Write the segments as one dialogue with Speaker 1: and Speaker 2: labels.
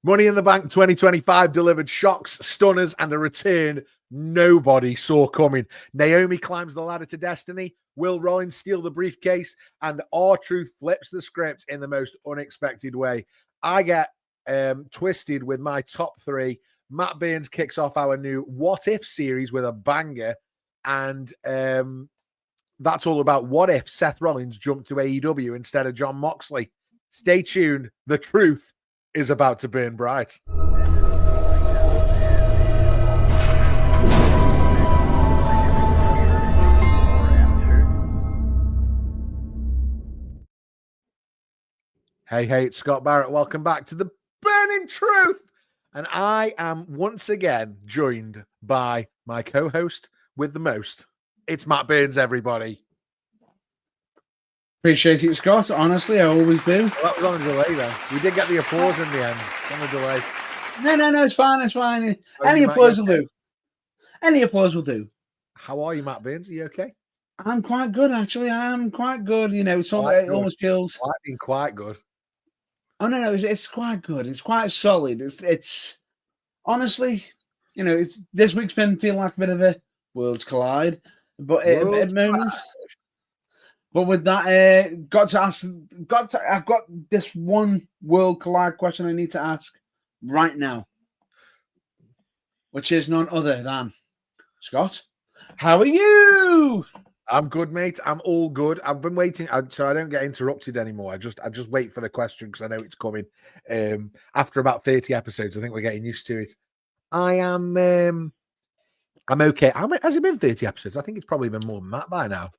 Speaker 1: Money in the Bank 2025 delivered shocks, stunners, and a return nobody saw coming. Naomi climbs the ladder to destiny. Will Rollins steal the briefcase? And R-Truth flips the script in the most unexpected way. I get twisted with my top three. Matt Burns kicks off our new What If series with a banger. And that's all about what if Seth Rollins jumped to AEW instead of Jon Moxley. Stay tuned. The truth is about to burn bright. Hey, it's Scott Barratt. Welcome back to the Burning Truth. And I am once again joined by my co-host with the most. It's Matt Burns, everybody.
Speaker 2: Appreciate it, Scott. Honestly, I always do.
Speaker 1: Well, that was on a delay, though. We did get the applause in the end. It's on a delay.
Speaker 2: No, it's fine. It's fine. Any applause will do. Any applause will do.
Speaker 1: How are you, Matt Burns? Are you okay?
Speaker 2: I'm quite good, actually. I'm quite good. You know, it almost feels.
Speaker 1: I've been quite good.
Speaker 2: Oh no, it's quite good. It's quite solid. It's honestly, you know, this week's been feeling like a bit of a worlds collide, but at moments. But with that, I've got this one world collide question I need to ask right now, which is none other than Scott. How are you?
Speaker 1: I'm good, mate. I'm all good. I've been waiting, so I don't get interrupted anymore. I just wait for the question because I know it's coming. After about 30 episodes, I think we're getting used to it. I'm okay. Has it been 30 episodes? I think it's probably been more than that by now.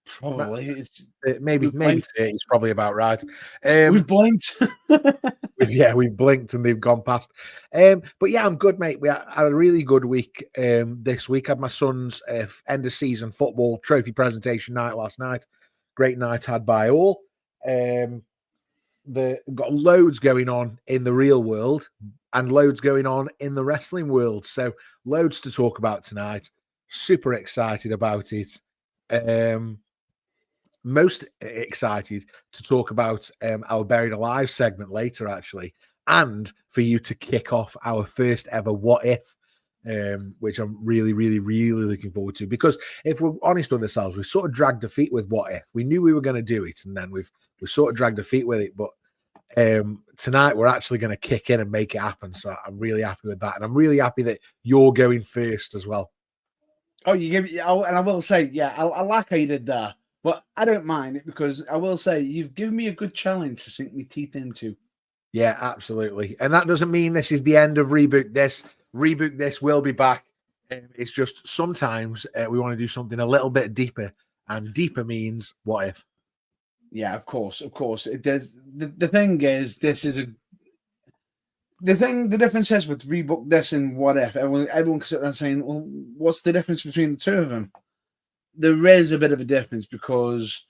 Speaker 2: Probably. It's
Speaker 1: maybe 30 is probably about right.
Speaker 2: We've blinked.
Speaker 1: We've blinked and they've gone past. But yeah, I'm good, mate. We had a really good week this week. I had my son's end of season football trophy presentation night last night. Great night had by all. Got loads going on in the real world and loads going on in the wrestling world. So loads to talk about tonight. Super excited about it. Most excited to talk about our Buried Alive segment later, actually, and for you to kick off our first ever What If, which I'm really, really, really looking forward to. Because if we're honest with ourselves, we sort of dragged our feet with What If. We knew we were going to do it, and then we sort of dragged our feet with it. But tonight we're actually going to kick in and make it happen. So I'm really happy with that, and I'm really happy that you're going first as well.
Speaker 2: Oh, you give me, and I will say, yeah, I like how you did that. But I don't mind it because I will say you've given me a good challenge to sink my teeth into.
Speaker 1: Yeah, absolutely. And that doesn't mean this is the end of Reboot This. Reboot This will be back. It's just sometimes we want to do something a little bit deeper. And deeper means what if?
Speaker 2: Yeah, of course. The thing is, the difference is with Reboot This and What If. Everyone can sit there saying, well, what's the difference between the two of them? There is a bit of a difference because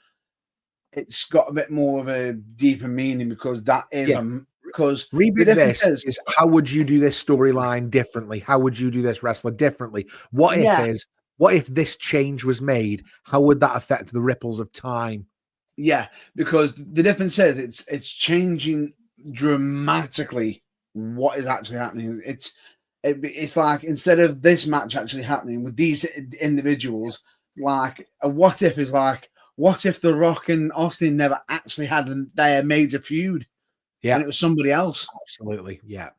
Speaker 2: it's got a bit more of a deeper meaning because that is because
Speaker 1: Reboot This is how would you do this storyline differently? How would you do this wrestler differently? What if this change was made? How would that affect the ripples of time?
Speaker 2: Yeah, because the difference is it's changing dramatically what is actually happening. It's like instead of this match actually happening with these individuals. Like a what if is like, what if The Rock and Austin never actually had their major feud?
Speaker 1: Yeah.
Speaker 2: And it was somebody else.
Speaker 1: Absolutely. Yeah.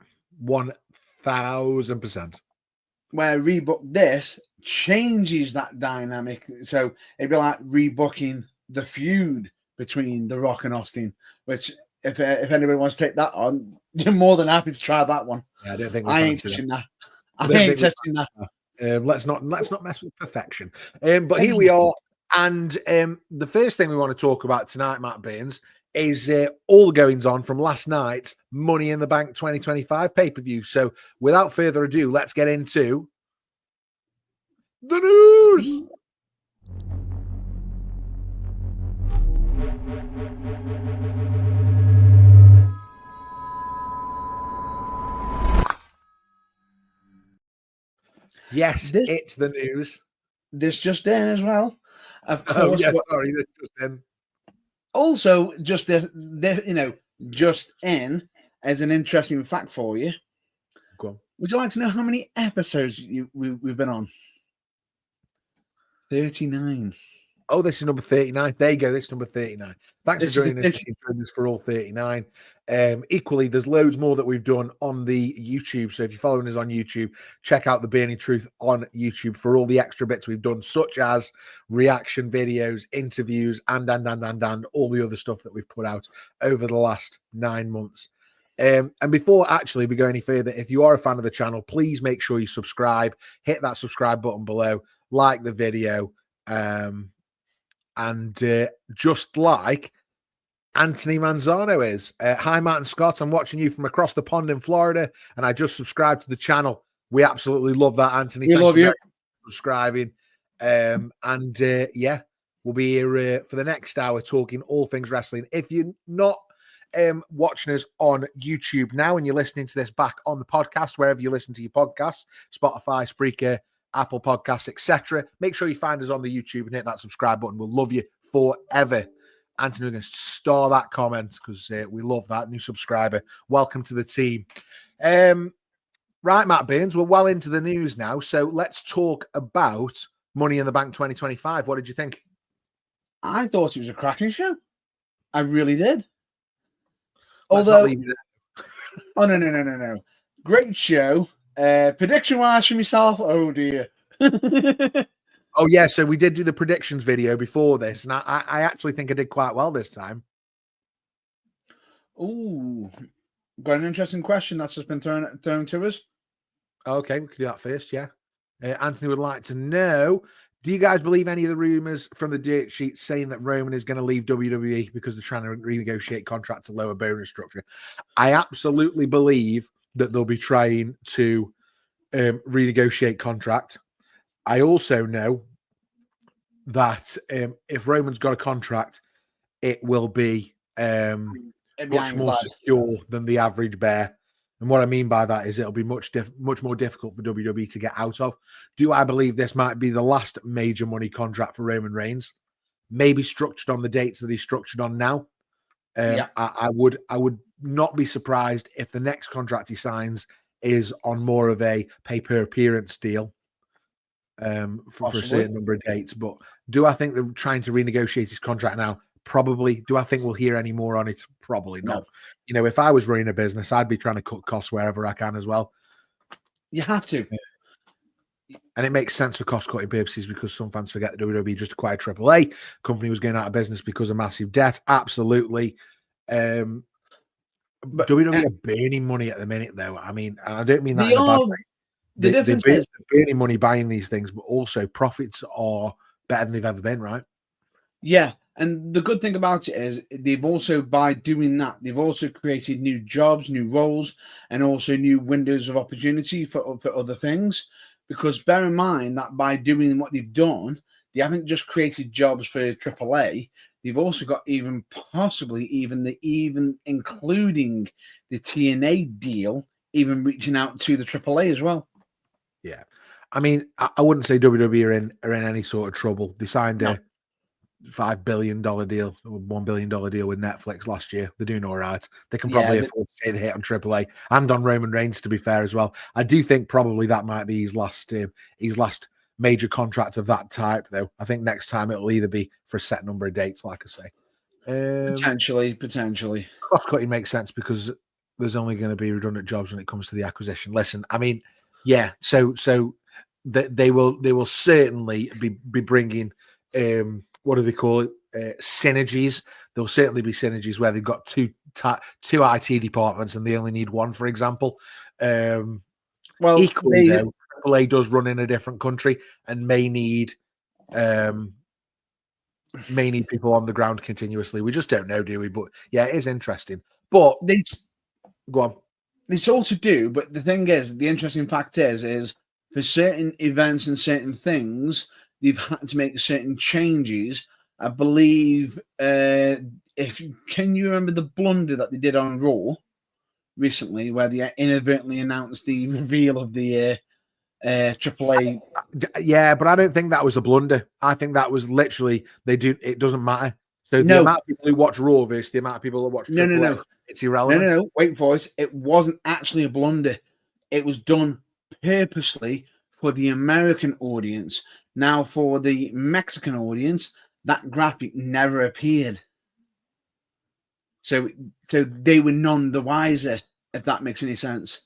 Speaker 1: 1000%.
Speaker 2: Where Rebook This changes that dynamic. So it'd be like rebooking the feud between The Rock and Austin, which if anybody wants to take that on, you're more than happy to try that one.
Speaker 1: Yeah, I don't think
Speaker 2: I ain't touching that. I ain't touching that.
Speaker 1: Let's not mess with perfection. But here we are, and the first thing we want to talk about tonight, Matt Burns, is all the goings on from last night's Money in the Bank 2025 pay-per-view. So, without further ado, let's get into the news. Yes, it's the news.
Speaker 2: This just in as well. Of course.
Speaker 1: Oh, yeah, sorry, this just in.
Speaker 2: Also, just in, as an interesting fact for you,
Speaker 1: Go on.
Speaker 2: would you like to know how many episodes we've been on? 39.
Speaker 1: Oh, this is number 39. There you go. This is number 39. Thanks for joining us for all 39. Equally, there's loads more that we've done on the YouTube. So if you're following us on YouTube, check out the Burning Truth on YouTube for all the extra bits we've done, such as reaction videos, interviews, and all the other stuff that we've put out over the last 9 months. And before actually we go any further, if you are a fan of the channel, please make sure you subscribe, hit that subscribe button below, like the video, and just like Anthony Manzano is. Hi, Matt and Scott. I'm watching you from across the pond in Florida, and I just subscribed to the channel. We absolutely love that, Anthony.
Speaker 2: We love you
Speaker 1: for subscribing. Yeah, we'll be here for the next hour talking all things wrestling. If you're not watching us on YouTube now and you're listening to this back on the podcast, wherever you listen to your podcasts, Spotify, Spreaker, Apple Podcasts, etc., make sure you find us on the YouTube and hit that subscribe button. We'll love you forever. Anthony, we're going to star that comment because we love that. New subscriber. Welcome to the team. Right, Matt Burns, we're well into the news now, so let's talk about Money in the Bank 2025. What did you think?
Speaker 2: I thought it was a cracking show. I really did.
Speaker 1: Although,
Speaker 2: oh, no. Great show. Prediction-wise for myself, oh dear.
Speaker 1: Oh, yeah, so we did do the predictions video before this, and I actually think I did quite well this time.
Speaker 2: Ooh, got an interesting question that's just been thrown to us.
Speaker 1: Okay, we can do that first, yeah. Anthony would like to know, do you guys believe any of the rumors from the dirt sheet saying that Roman is going to leave WWE because they're trying to renegotiate contract to lower bonus structure? I absolutely believe that they'll be trying to renegotiate contract. I also know that if Roman's got a contract, it will be much more secure than the average bear. And what I mean by that is it'll be much more difficult for WWE to get out of. Do I believe this might be the last major money contract for Roman Reigns? Maybe structured on the dates that he's structured on now. I would not be surprised if the next contract he signs is on more of a pay-per-appearance deal for a certain number of dates. But do I think they're trying to renegotiate his contract now? Probably. Do I think we'll hear any more on it? Probably not. No. You know, if I was running a business, I'd be trying to cut costs wherever I can as well.
Speaker 2: You have to.
Speaker 1: And it makes sense for cost-cutting purposes because some fans forget that WWE just acquired AAA. Company was going out of business because of massive debt. Absolutely. But WWE are burning money at the minute, though. I mean, and I don't mean that in a bad way.
Speaker 2: The difference is
Speaker 1: they're burning money buying these things, but also profits are better than they've ever been, right?
Speaker 2: Yeah. And the good thing about it is they've also, by doing that, they've also created new jobs, new roles, and also new windows of opportunity for other things. Because bear in mind that by doing what they've done, they haven't just created jobs for AAA. They've also got even including the TNA deal, even reaching out to the AAA as well.
Speaker 1: Yeah. I mean, I wouldn't say WWE are in any sort of trouble. They signed a $5 billion deal, or $1 billion deal with Netflix last year. They're doing all right. They can probably afford to take the hit on AAA and on Roman Reigns, to be fair, as well. I do think probably that might be his last major contract of that type, though. I think next time it'll either be for a set number of dates, like I say.
Speaker 2: Potentially.
Speaker 1: Cost cutting makes sense because there's only going to be redundant jobs when it comes to the acquisition. Listen, I mean, yeah, so they will certainly be bringing what do they call it? Synergies. There'll certainly be synergies where they've got two IT departments and they only need one, for example. Well, equally, though, AAA does run in a different country and may need people on the ground continuously. We just don't know, do we? But yeah, it is interesting. But go on.
Speaker 2: It's all to do, but the thing is, the interesting fact is for certain events and certain things, they've had to make certain changes. I believe, can you remember the blunder that they did on Raw recently, where they inadvertently announced the reveal of the AAA?
Speaker 1: Yeah, but I don't think that was a blunder. I think that was literally it doesn't matter. So the
Speaker 2: No.
Speaker 1: amount of people who watch Raw versus the amount of people that watch Triple H, it's irrelevant.
Speaker 2: No. Wait for it. It wasn't actually a blunder. It was done purposely for the American audience. Now, for the Mexican audience, that graphic never appeared. So they were none the wiser, if that makes any sense.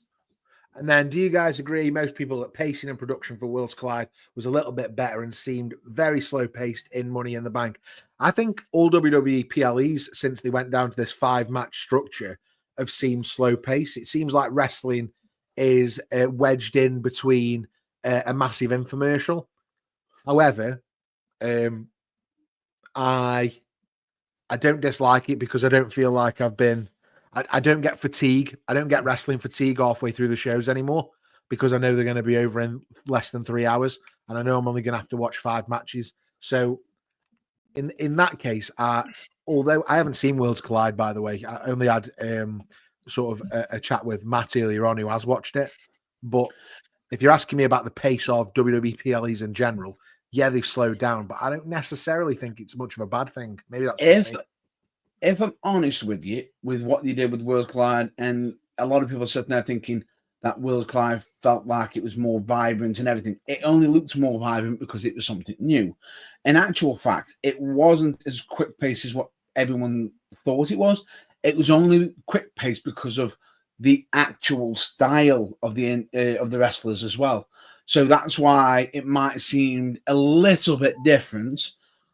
Speaker 1: And then, do you guys agree? Most people that pacing and production for Worlds Collide was a little bit better and seemed very slow paced in Money in the Bank. I think all WWE PLEs since they went down to this 5-match structure have seemed slow paced. It seems like wrestling is wedged in between a massive infomercial. However, I don't dislike it because I don't feel like I've been. I don't get fatigue. I don't get wrestling fatigue halfway through the shows anymore because I know they're going to be over in less than 3 hours, and I know I'm only going to have to watch 5 matches. So, in that case, although I haven't seen Worlds Collide, by the way, I only had sort of a chat with Matt earlier on who has watched it. But if you're asking me about the pace of WWE PLEs in general, yeah, they've slowed down, but I don't necessarily think it's much of a bad thing. Maybe that's
Speaker 2: if I'm honest with you, with what they did with Worlds Collide, and a lot of people sitting there thinking that Worlds Collide felt like it was more vibrant and everything. It only looked more vibrant because it was something new. In actual fact, it wasn't as quick paced as what everyone thought it was. It was only quick paced because of the actual style of the wrestlers as well. So that's why it might seem a little bit different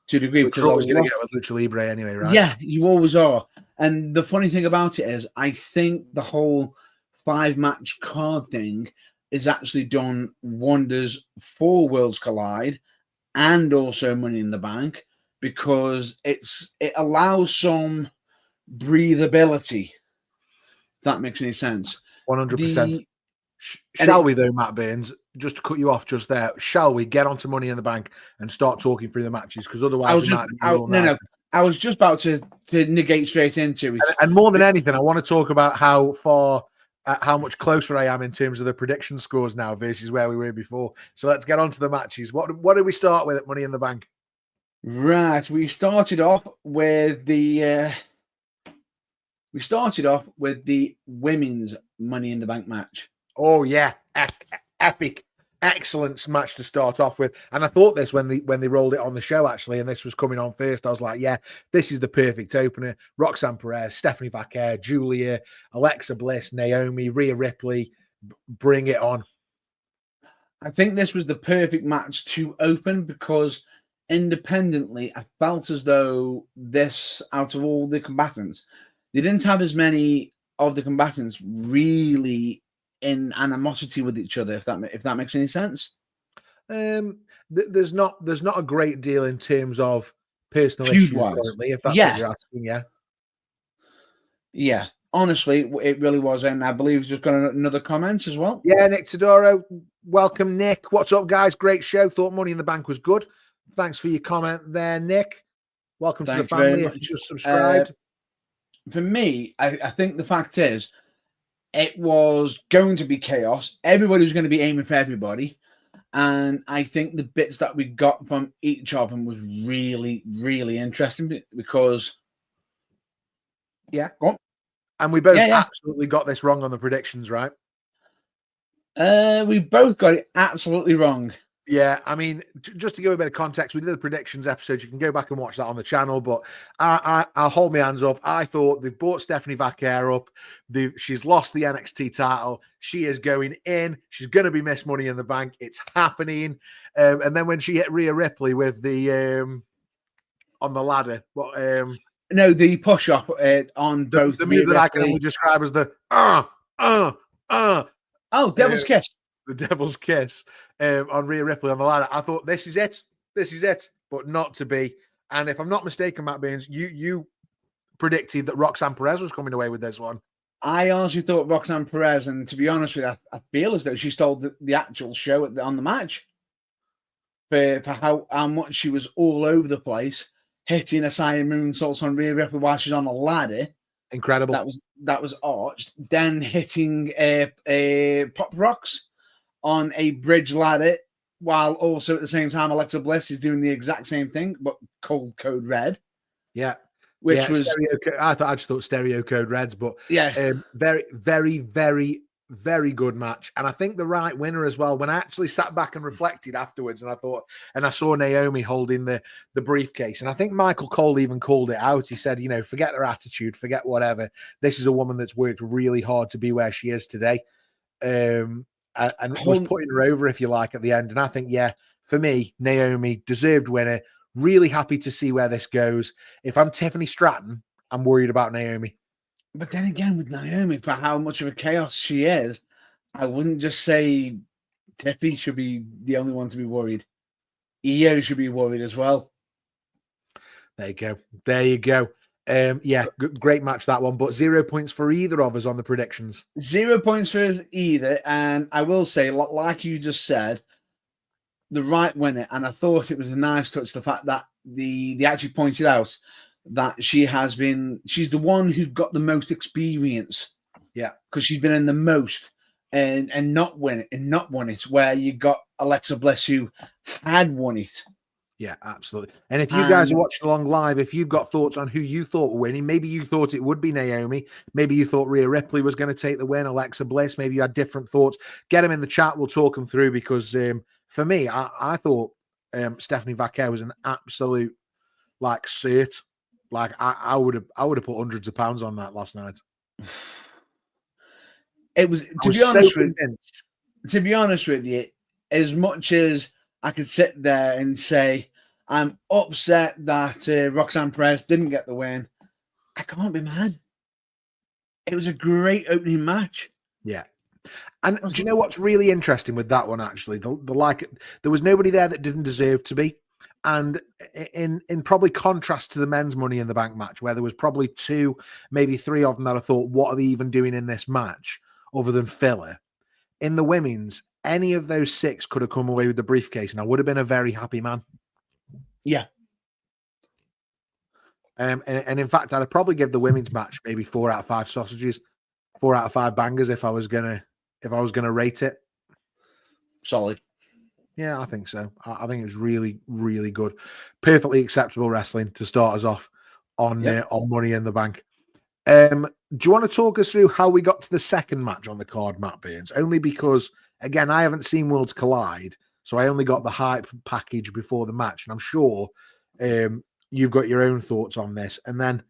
Speaker 2: to a degree.
Speaker 1: Which you're always going to get with Lucha Libre anyway, right?
Speaker 2: Yeah, you always are. And the funny thing about it is, I think the whole 5-match card thing is actually done wonders for Worlds Collide and also Money in the Bank because it allows some breathability. If that makes any sense.
Speaker 1: 100%. Shall we, though, Matt Burns, just to cut you off just there, shall we get onto Money in the Bank and start talking through the matches? Because otherwise,
Speaker 2: I was just about to negate straight into it.
Speaker 1: And more than anything, I want to talk about how much closer I am in terms of the prediction scores now versus where we were before. So let's get on to the matches. What did we start with at Money in the Bank?
Speaker 2: Right, we started off with the women's Money in the Bank match.
Speaker 1: Oh yeah, epic, excellent match to start off with. And I thought this when they rolled it on the show actually, and this was coming on first. I was like, yeah, this is the perfect opener. Roxanne Perez, Stephanie Vaquer, Julia, Alexa Bliss, Naomi, Rhea Ripley, bring it on.
Speaker 2: I think this was the perfect match to open because independently, I felt as though this, out of all the combatants, they didn't have as many of the combatants really in animosity with each other, if that makes any sense.
Speaker 1: There's not a great deal in terms of personal
Speaker 2: Feud
Speaker 1: issues
Speaker 2: wise.
Speaker 1: currently, if that's what you're asking.
Speaker 2: Yeah, honestly, it really was. And I believe he's just got another comment as well.
Speaker 1: Yeah, Nick Todoro, welcome, Nick. What's up, guys? Great show. Thought Money in the Bank was good. Thanks for your comment there, Nick. Welcome to the family if you just subscribed.
Speaker 2: For me, I think the fact is, it was going to be chaos. Everybody was going to be aiming for everybody. And I think the bits that we got from each of them was really, really interesting because...
Speaker 1: Yeah. And we both absolutely got this wrong on the predictions, right?
Speaker 2: We both got it absolutely wrong.
Speaker 1: Yeah, I mean, just to give a bit of context, we did the predictions episode. You can go back and watch that on the channel, but I'll hold my hands up. I thought they've brought Stephanie Vaquer up. She's lost the NXT title. She is going in. She's going to be Miss Money in the Bank. It's happening. And then when she hit Rhea Ripley with the on the ladder,
Speaker 2: no, the push up on both
Speaker 1: the move that I can only describe as the
Speaker 2: Devil's Kiss.
Speaker 1: The Devil's Kiss on Rhea Ripley on the ladder. I thought this is it, but not to be. And if I'm not mistaken, Matt Burns, you predicted that Roxanne Perez was coming away with this one.
Speaker 2: I honestly thought Roxanne Perez, and to be honest with you, I feel as though she stole the actual show on the match for how much she was all over the place, hitting a Asylum moonsaults on Rhea Ripley while she's on a ladder.
Speaker 1: Incredible.
Speaker 2: That was arched. Then hitting pop rocks on a bridge ladder, while also at the same time Alexa Bliss is doing the exact same thing, but cold code red.
Speaker 1: Yeah.
Speaker 2: Which was
Speaker 1: I just thought stereo code reds, but
Speaker 2: yeah,
Speaker 1: very, very, very, very good match. And I think the right winner as well. When I actually sat back and reflected afterwards, and I saw Naomi holding the briefcase, and I think Michael Cole even called it out. He said, forget her attitude, forget whatever. This is a woman that's worked really hard to be where she is today. And was putting her over, if you like, at the end. And I think, for me, Naomi, deserved winner. Really happy to see where this goes. If I'm Tiffany Stratton, I'm worried about Naomi.
Speaker 2: But then again, with Naomi, for how much of a chaos she is, I wouldn't just say Tiffy should be the only one to be worried. Io should be worried as well.
Speaker 1: There you go. Great match, that one. But 0 points for either of us on the predictions.
Speaker 2: 0 points for us either. And I will say, like you just said, the right winner, and I thought it was a nice touch, the fact that they actually pointed out that she's the one who got the most experience.
Speaker 1: Yeah.
Speaker 2: Because she's been in the most and not won it, where you got Alexa Bliss who had won it.
Speaker 1: Yeah, absolutely. And if you guys are watching along live, if you've got thoughts on who you thought were winning, maybe you thought it would be Naomi, maybe you thought Rhea Ripley was going to take the win, Alexa Bliss, maybe you had different thoughts, get them in the chat. We'll talk them through, because for me, I thought Stephanie Vaquer was an absolute cert. I would have put hundreds of pounds on that last night.
Speaker 2: It was, to be honest with you, as much as I could sit there and say I'm upset that Roxanne Perez didn't get the win, I can't be mad. It was a great opening match.
Speaker 1: Yeah. And do you know what's really interesting with that one, actually? There was nobody there that didn't deserve to be. And in probably contrast to the men's Money in the Bank match, where there was probably 2, maybe 3 of them that I thought, what are they even doing in this match other than filler? In the women's, any of those 6 could have come away with the briefcase, and I would have been a very happy man.
Speaker 2: Yeah.
Speaker 1: And in fact, I'd probably give the women's match maybe 4 out of 5 sausages, 4 out of 5 bangers if I was gonna rate it.
Speaker 2: Solid.
Speaker 1: Yeah, I think so. I think it was really, really good. Perfectly acceptable wrestling to start us off on Money in the Bank. Do you want to talk us through how we got to the second match on the card, Matt Burns? Only because, again, I haven't seen Worlds Collide, so I only got the hype package before the match, and I'm sure you've got your own thoughts on this. And then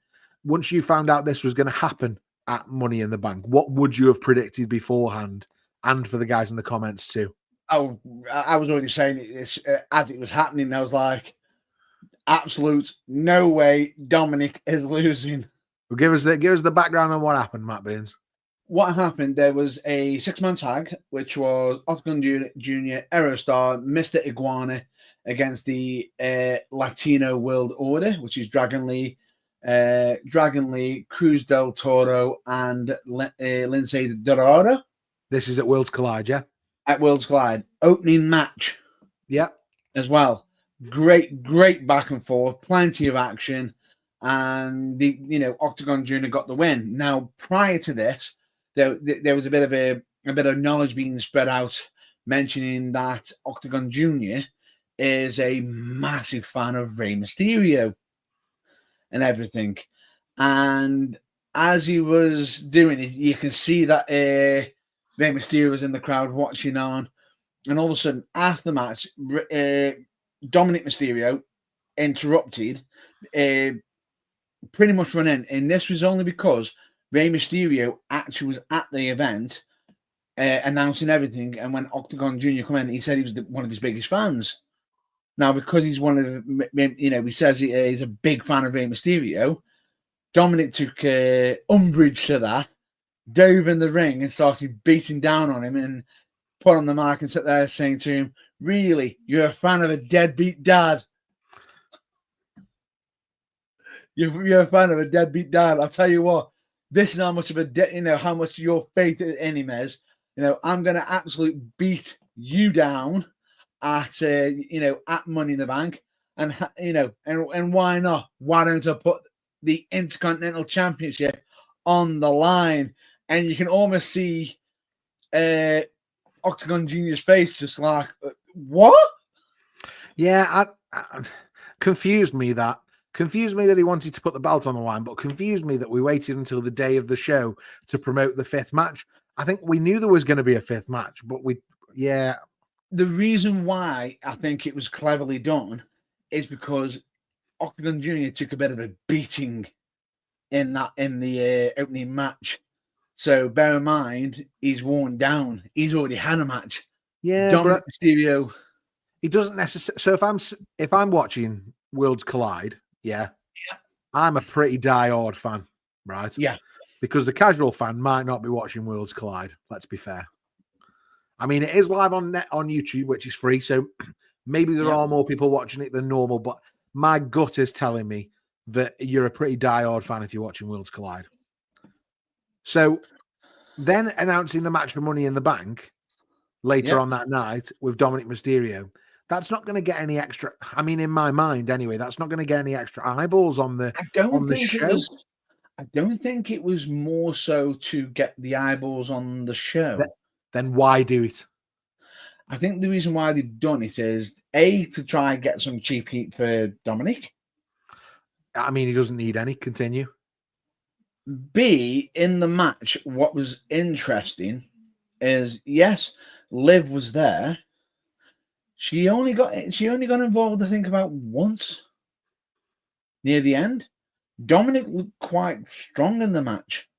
Speaker 1: once you found out this was going to happen at Money in the Bank, what would you have predicted beforehand? And for the guys in the comments too.
Speaker 2: Oh, I was already saying it as it was happening. I was like, absolute no way Dominik is losing.
Speaker 1: Well, give us the background on what happened, Matt Burns.
Speaker 2: What happened? There was a 6-man tag, which was Octagon Jr., Aerostar, Mr. Iguana against the Latino World Order, which is Dragon Lee, Cruz del Toro, and Lindsay Dorado.
Speaker 1: This is at Worlds Collide, yeah?
Speaker 2: At Worlds Collide. Opening match.
Speaker 1: Yeah.
Speaker 2: As well. Great back and forth. Plenty of action. And Octagon Jr. got the win. Now, prior to this, there was a bit of knowledge being spread out, mentioning that Octagon Jr. is a massive fan of Rey Mysterio and everything. And as he was doing it, you can see that Rey Mysterio was in the crowd watching on. And all of a sudden, after the match, Dominik Mysterio interrupted, pretty much run in. And this was only because Rey Mysterio actually was at the event announcing everything. And when Octagon Jr. come in, he said he was one of his biggest fans. Now, because he's one of the, he says he's a big fan of Rey Mysterio, Dominik took umbrage to that, dove in the ring and started beating down on him and put on the mic and sat there saying to him, "Really, you're a fan of a deadbeat dad? You're a fan of a deadbeat dad. I'll tell you what, this is how much of a how much your faith in him is. I'm going to absolutely beat you down at at Money in the Bank, and and why not? Why don't I put the Intercontinental Championship on the line?" And you can almost see Octagon Jr.'s face, just like, what?
Speaker 1: Yeah, I confused me that. Confused me that he wanted to put the belt on the line, but confused me that we waited until the day of the show to promote the 5th match. I think we knew there was going to be a 5th match, but the
Speaker 2: reason why I think it was cleverly done is because Octagon Jr. took a bit of a beating in the opening match. So bear in mind, he's worn down. He's already had a match.
Speaker 1: Yeah,
Speaker 2: Dominik Mysterio.
Speaker 1: He doesn't necessarily. So if I'm watching Worlds Collide, I'm a pretty diehard fan, right?
Speaker 2: Yeah.
Speaker 1: Because the casual fan might not be watching Worlds Collide. Let's be fair. I mean, it is live on YouTube, which is free, so maybe there are more people watching it than normal. But my gut is telling me that you're a pretty diehard fan if you're watching Worlds Collide. So then announcing the match for Money in the Bank later on that night with Dominik Mysterio, that's not going to get any extra. I mean, in my mind, anyway, that's not going to get any extra eyeballs on the show.
Speaker 2: I don't think it was more so to get the eyeballs on the show.
Speaker 1: Then why do it?
Speaker 2: I think the reason why they've done it is A, to try and get some cheap heat for Dominik.
Speaker 1: I mean, he doesn't need any. Continue.
Speaker 2: B, in the match, what was interesting is, yes, Liv was there. She only got involved, I think, about once near the end. Dominik looked quite strong in the match.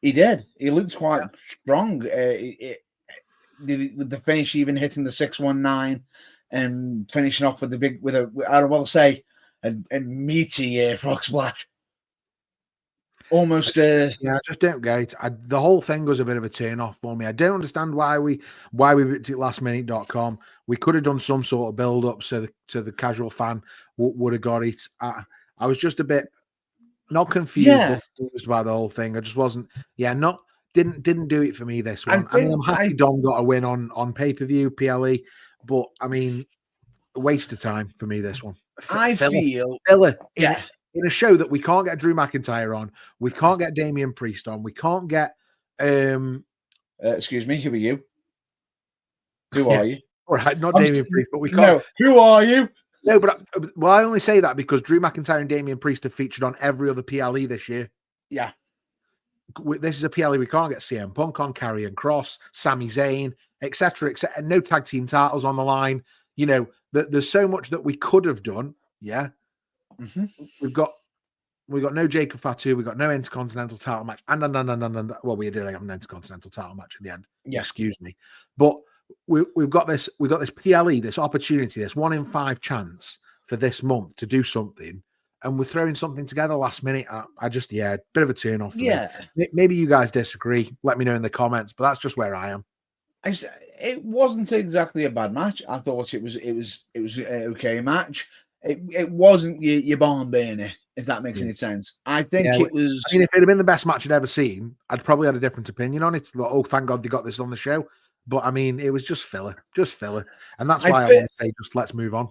Speaker 2: He did. He looked quite strong. With the finish, even hitting the 619 and finishing off with a meaty frog splash. Almost.
Speaker 1: I just don't get it. The whole thing was a bit of a turn off for me. I don't understand why we booked it lastminute.com. We could have done some sort of build up so the casual fan would have got it. I was just a bit not confused, but confused by the whole thing. I just wasn't. Didn't do it for me this one. I'm happy Dom got a win on pay-per-view PLE, but I mean, a waste of time for me this one. Filler. In a show that we can't get Drew McIntyre on, we can't get Damian Priest on, we can't get.
Speaker 2: Excuse me, who are you? Who are you?
Speaker 1: All right, not Damian Priest, but we can't.
Speaker 2: No, who are you?
Speaker 1: No, but I only say that because Drew McIntyre and Damian Priest have featured on every other PLE this year.
Speaker 2: Yeah.
Speaker 1: This is a PLE we can't get CM Punk on, Karrion Kross, Sami Zayn, etc., etc. No tag team titles on the line. You know, there's so much that we could have done. Yeah.
Speaker 2: Mm-hmm.
Speaker 1: We've got no Jacob Fatu, we've got no Intercontinental title match, and well, we did have an Intercontinental title match in the end.
Speaker 2: Yeah.
Speaker 1: Excuse me, but we've got this PLE, this opportunity, this 1 in 5 chance for this month to do something, and we're throwing something together last minute. I just bit of a turn off. Maybe you guys disagree. Let me know in the comments, but that's just where I am.
Speaker 2: It wasn't exactly a bad match. I thought it was an okay match. It wasn't your barn burner, if that makes any sense. I think it was.
Speaker 1: I mean, if it had been the best match I'd ever seen, I'd probably had a different opinion on it. Like, oh, thank God they got this on the show. But I mean, it was just filler, and that's why I want to say, just let's move on.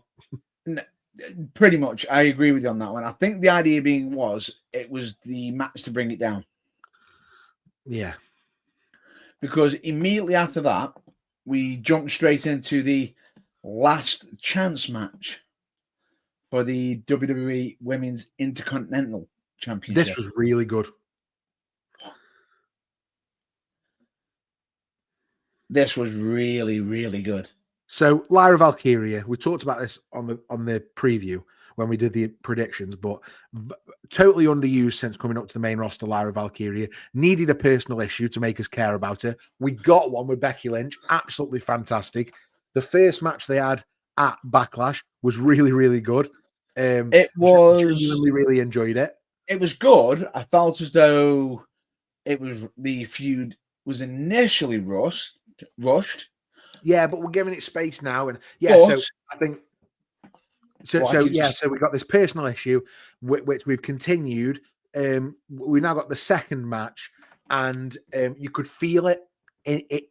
Speaker 2: Pretty much, I agree with you on that one. I think the idea being it was the match to bring it down.
Speaker 1: Yeah,
Speaker 2: because immediately after that, we jumped straight into the last chance match for the WWE Women's Intercontinental Championship.
Speaker 1: This was really good.
Speaker 2: This was really, really good.
Speaker 1: So Lyra Valkyria, we talked about this on the preview when we did the predictions, but totally underused since coming up to the main roster. Lyra Valkyria needed a personal issue to make us care about her. We got one with Becky Lynch, absolutely fantastic. The first match they had at Backlash was really, really good.
Speaker 2: It was
Speaker 1: genuinely really enjoyed it.
Speaker 2: It was good. I felt as though the feud was initially rushed.
Speaker 1: Yeah, but we're giving it space now, and
Speaker 2: so
Speaker 1: I think so we got this personal issue which we've continued. We now got the second match, and you could feel it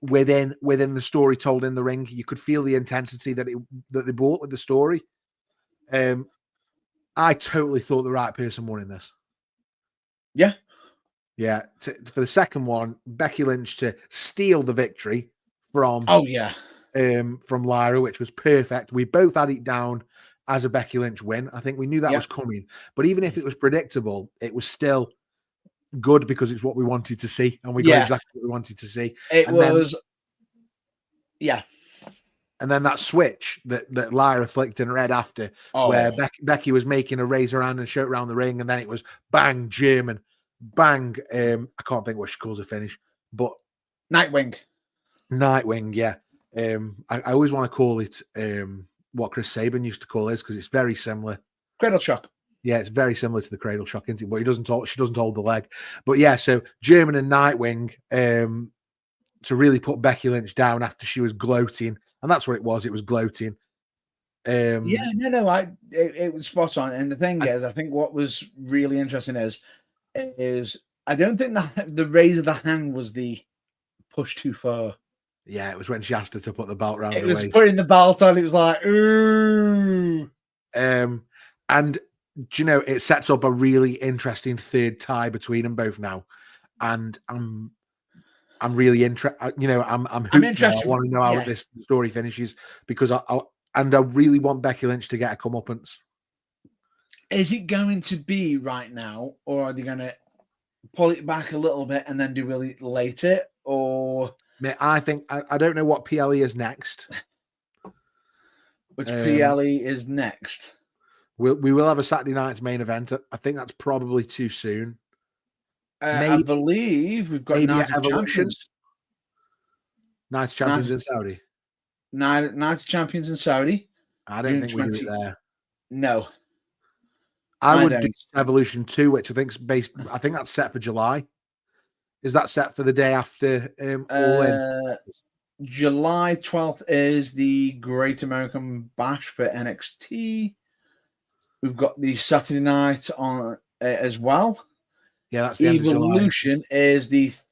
Speaker 1: within the story told in the ring. You could feel the intensity that they brought with the story. I totally thought the right person won in this.
Speaker 2: Yeah.
Speaker 1: For the second one, Becky Lynch to steal the victory from Lyra, which was perfect. We both had it down as a Becky Lynch win. I think we knew that was coming. But even if it was predictable, it was still good because it's what we wanted to see, and we got exactly what we wanted to see. And then that switch that Lyra flicked in red after, where Becky was making a razor hand and shout around the ring, and then it was bang, German, bang. I can't think what she calls a finish, but
Speaker 2: Nightwing,
Speaker 1: yeah. I always want to call it what Chris Sabin used to call his, because it's very similar.
Speaker 2: Cradle shock.
Speaker 1: Yeah, it's very similar to the cradle shock, isn't it? But she doesn't hold the leg. But yeah, so German and Nightwing to really put Becky Lynch down after she was gloating. And that's what it was. It was gloating.
Speaker 2: It was spot on. And the thing is, I think what was really interesting is I don't think the raise of the hand was the push too far.
Speaker 1: Yeah, it was when she asked her to put the belt around her
Speaker 2: waist.
Speaker 1: It was
Speaker 2: putting the belt on. It was like, ooh.
Speaker 1: And do you know, it sets up a really interesting third tie between them both now. And I'm really interested. You know, I'm interested. I want to know how this story finishes, because I really want Becky Lynch to get a comeuppance.
Speaker 2: Is it going to be right now, or are they going to pull it back a little bit and then do really later? Or
Speaker 1: I think I don't know what PLE is next.
Speaker 2: Which PLE is next?
Speaker 1: We will have a Saturday night's main event. I think that's probably too soon.
Speaker 2: I believe we've got Night of Champions.
Speaker 1: Night of Champions in Saudi.
Speaker 2: Night of Champions in Saudi.
Speaker 1: I don't think we do it there.
Speaker 2: No.
Speaker 1: I would do Evolution 2, which I think that's set for July. Is that set for the day after All In?
Speaker 2: July 12th is the Great American Bash for NXT. We've got the Saturday night on as well.
Speaker 1: Yeah, that's the
Speaker 2: Evolution
Speaker 1: end of July.
Speaker 2: Is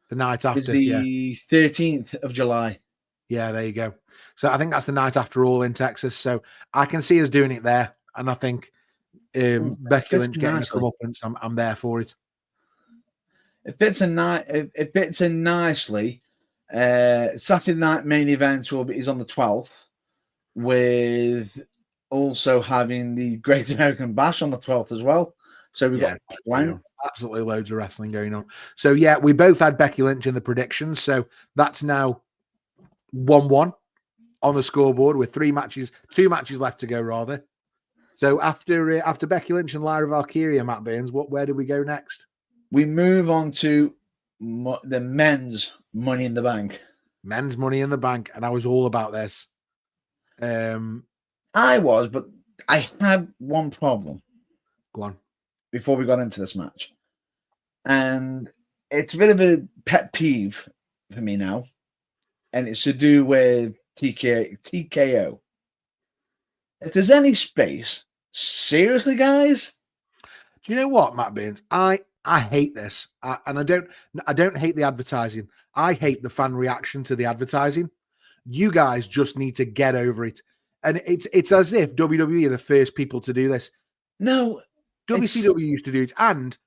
Speaker 2: the
Speaker 1: night after.
Speaker 2: Is the 13th of July.
Speaker 1: Yeah, there you go. So I think that's the night after All in Texas. So I can see us doing it there, and I think Becky Lynch getting a comeuppance. I'm there for it.
Speaker 2: It fits in nicely. Saturday night main event is on the 12th, with also having the Great American Bash on the 12th as well. So we've got
Speaker 1: absolutely loads of wrestling going on. So yeah, we both had Becky Lynch in the predictions. So that's now 1-1 on the scoreboard with 2 matches left to go rather. So after Becky Lynch and Lyra Valkyria, Matt Burns, where do we go next?
Speaker 2: We move on to the men's Money in the Bank.
Speaker 1: Men's Money in the Bank, and I was all about this.
Speaker 2: I was, but I had one problem.
Speaker 1: Go on.
Speaker 2: Before we got into this match. And it's a bit of a pet peeve for me now. And it's to do with TKO. If there's any space, seriously, guys?
Speaker 1: Do you know what, Matt Burns? I hate this. And I don't hate the advertising. I hate the fan reaction to the advertising. You guys just need to get over it. And it's as if WWE are the first people to do this.
Speaker 2: No.
Speaker 1: WCW used to do it, and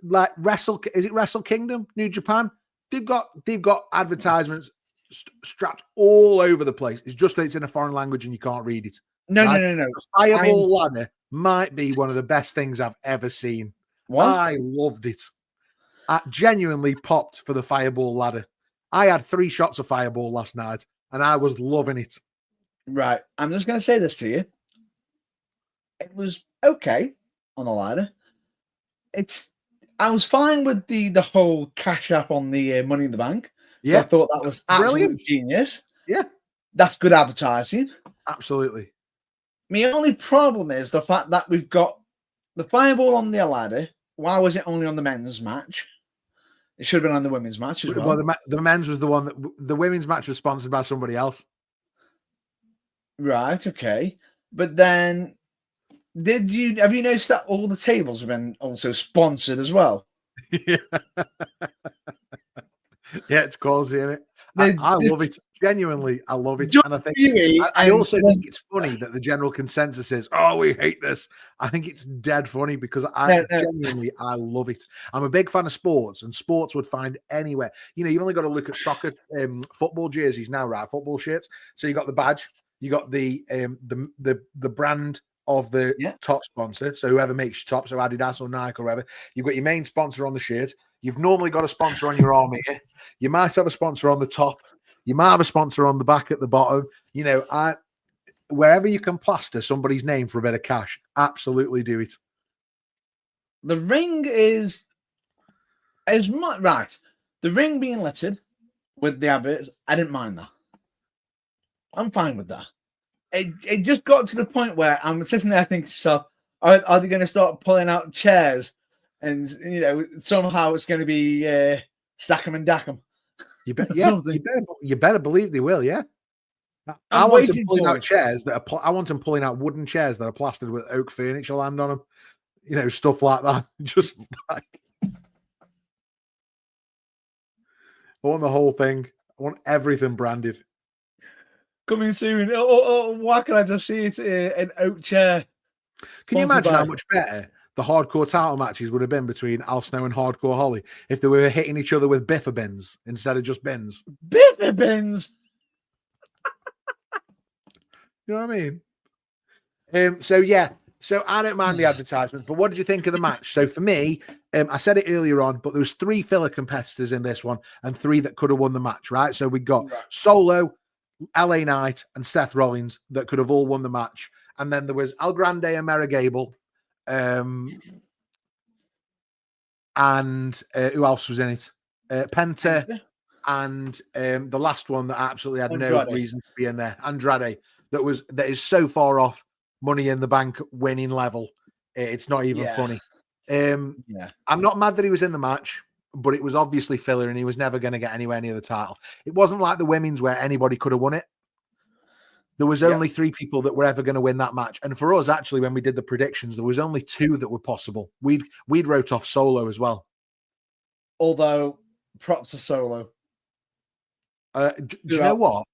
Speaker 1: like is it Wrestle Kingdom, New Japan? They've got advertisements strapped all over the place. It's just that it's in a foreign language and you can't read it.
Speaker 2: No.
Speaker 1: The Fireball ladder might be one of the best things I've ever seen.
Speaker 2: What?
Speaker 1: I loved it. I genuinely popped for the Fireball ladder. I had 3 shots of Fireball last night, and I was loving it.
Speaker 2: Right, I'm just going to say this to you. It was okay on the ladder. I was fine with the whole cash app on the Money in the Bank.
Speaker 1: Yeah,
Speaker 2: I thought that was absolutely
Speaker 1: brilliant.
Speaker 2: Genius.
Speaker 1: Yeah,
Speaker 2: that's good advertising.
Speaker 1: Absolutely.
Speaker 2: My only problem is the fact that we've got the Fireball on the ladder. Why was it only on the men's match? It should have been on the women's match as well.
Speaker 1: Well, the men's was the one that the women's match was sponsored by somebody else.
Speaker 2: Right. Okay. But then, have you noticed that all the tables have been also sponsored as well?
Speaker 1: Yeah, it's quality, isn't it? I love it. Genuinely, I love it. And I think I also think it's funny that the general consensus is, oh, we hate this. I think it's dead funny because genuinely, I love it. I'm a big fan of sports, and sports would find anywhere. You know, you've only got to look at soccer, football jerseys now, right? Football shirts. So you got the badge. You got the brand of the top sponsor. So whoever makes your top, so Adidas or Nike or whatever. You've got your main sponsor on the shirt. You've normally got a sponsor on your arm here. You might have a sponsor on the top. You might have a sponsor on the back at the bottom. You know, wherever you can plaster somebody's name for a bit of cash, absolutely do it.
Speaker 2: The ring is much right. The ring being littered with the adverts, I didn't mind that. I'm fine with that. It just got to the point where I'm sitting there thinking to myself, are they going to start pulling out chairs and, you know, somehow it's going to be stack 'em and dack 'em?
Speaker 1: You better believe they will, yeah. I want them pulling out chairs I want them pulling out wooden chairs that are plastered with oak furniture land on them. You know, stuff like that. Just like I want the whole thing. I want everything branded.
Speaker 2: Coming soon. Why can I just see it an oak chair?
Speaker 1: Can you imagine how much better the hardcore title matches would have been between Al Snow and Hardcore Holly if they were hitting each other with biffa bins instead of just bins?
Speaker 2: Biffa bins.
Speaker 1: You know what I mean? So I don't mind the advertisement, but what did you think of the match? So for me, I said it earlier on, but there was 3 filler competitors in this one and 3 that could have won the match, right? So we got Solo, LA Knight, and Seth Rollins that could have all won the match. And then there was El Grande and Marigable. And who else was in it? Penta. And the last one that absolutely had no reason to be in there, Andrade, that is so far off Money in the Bank winning level. It's not even funny. I'm not mad that he was in the match, but it was obviously filler and he was never going to get anywhere near the title. It wasn't like the women's where anybody could have won it. There was only 3 people that were ever going to win that match. And for us, actually, when we did the predictions, there was only 2 that were possible. We'd wrote off Solo as well.
Speaker 2: Although, props to Solo.
Speaker 1: Do you know what?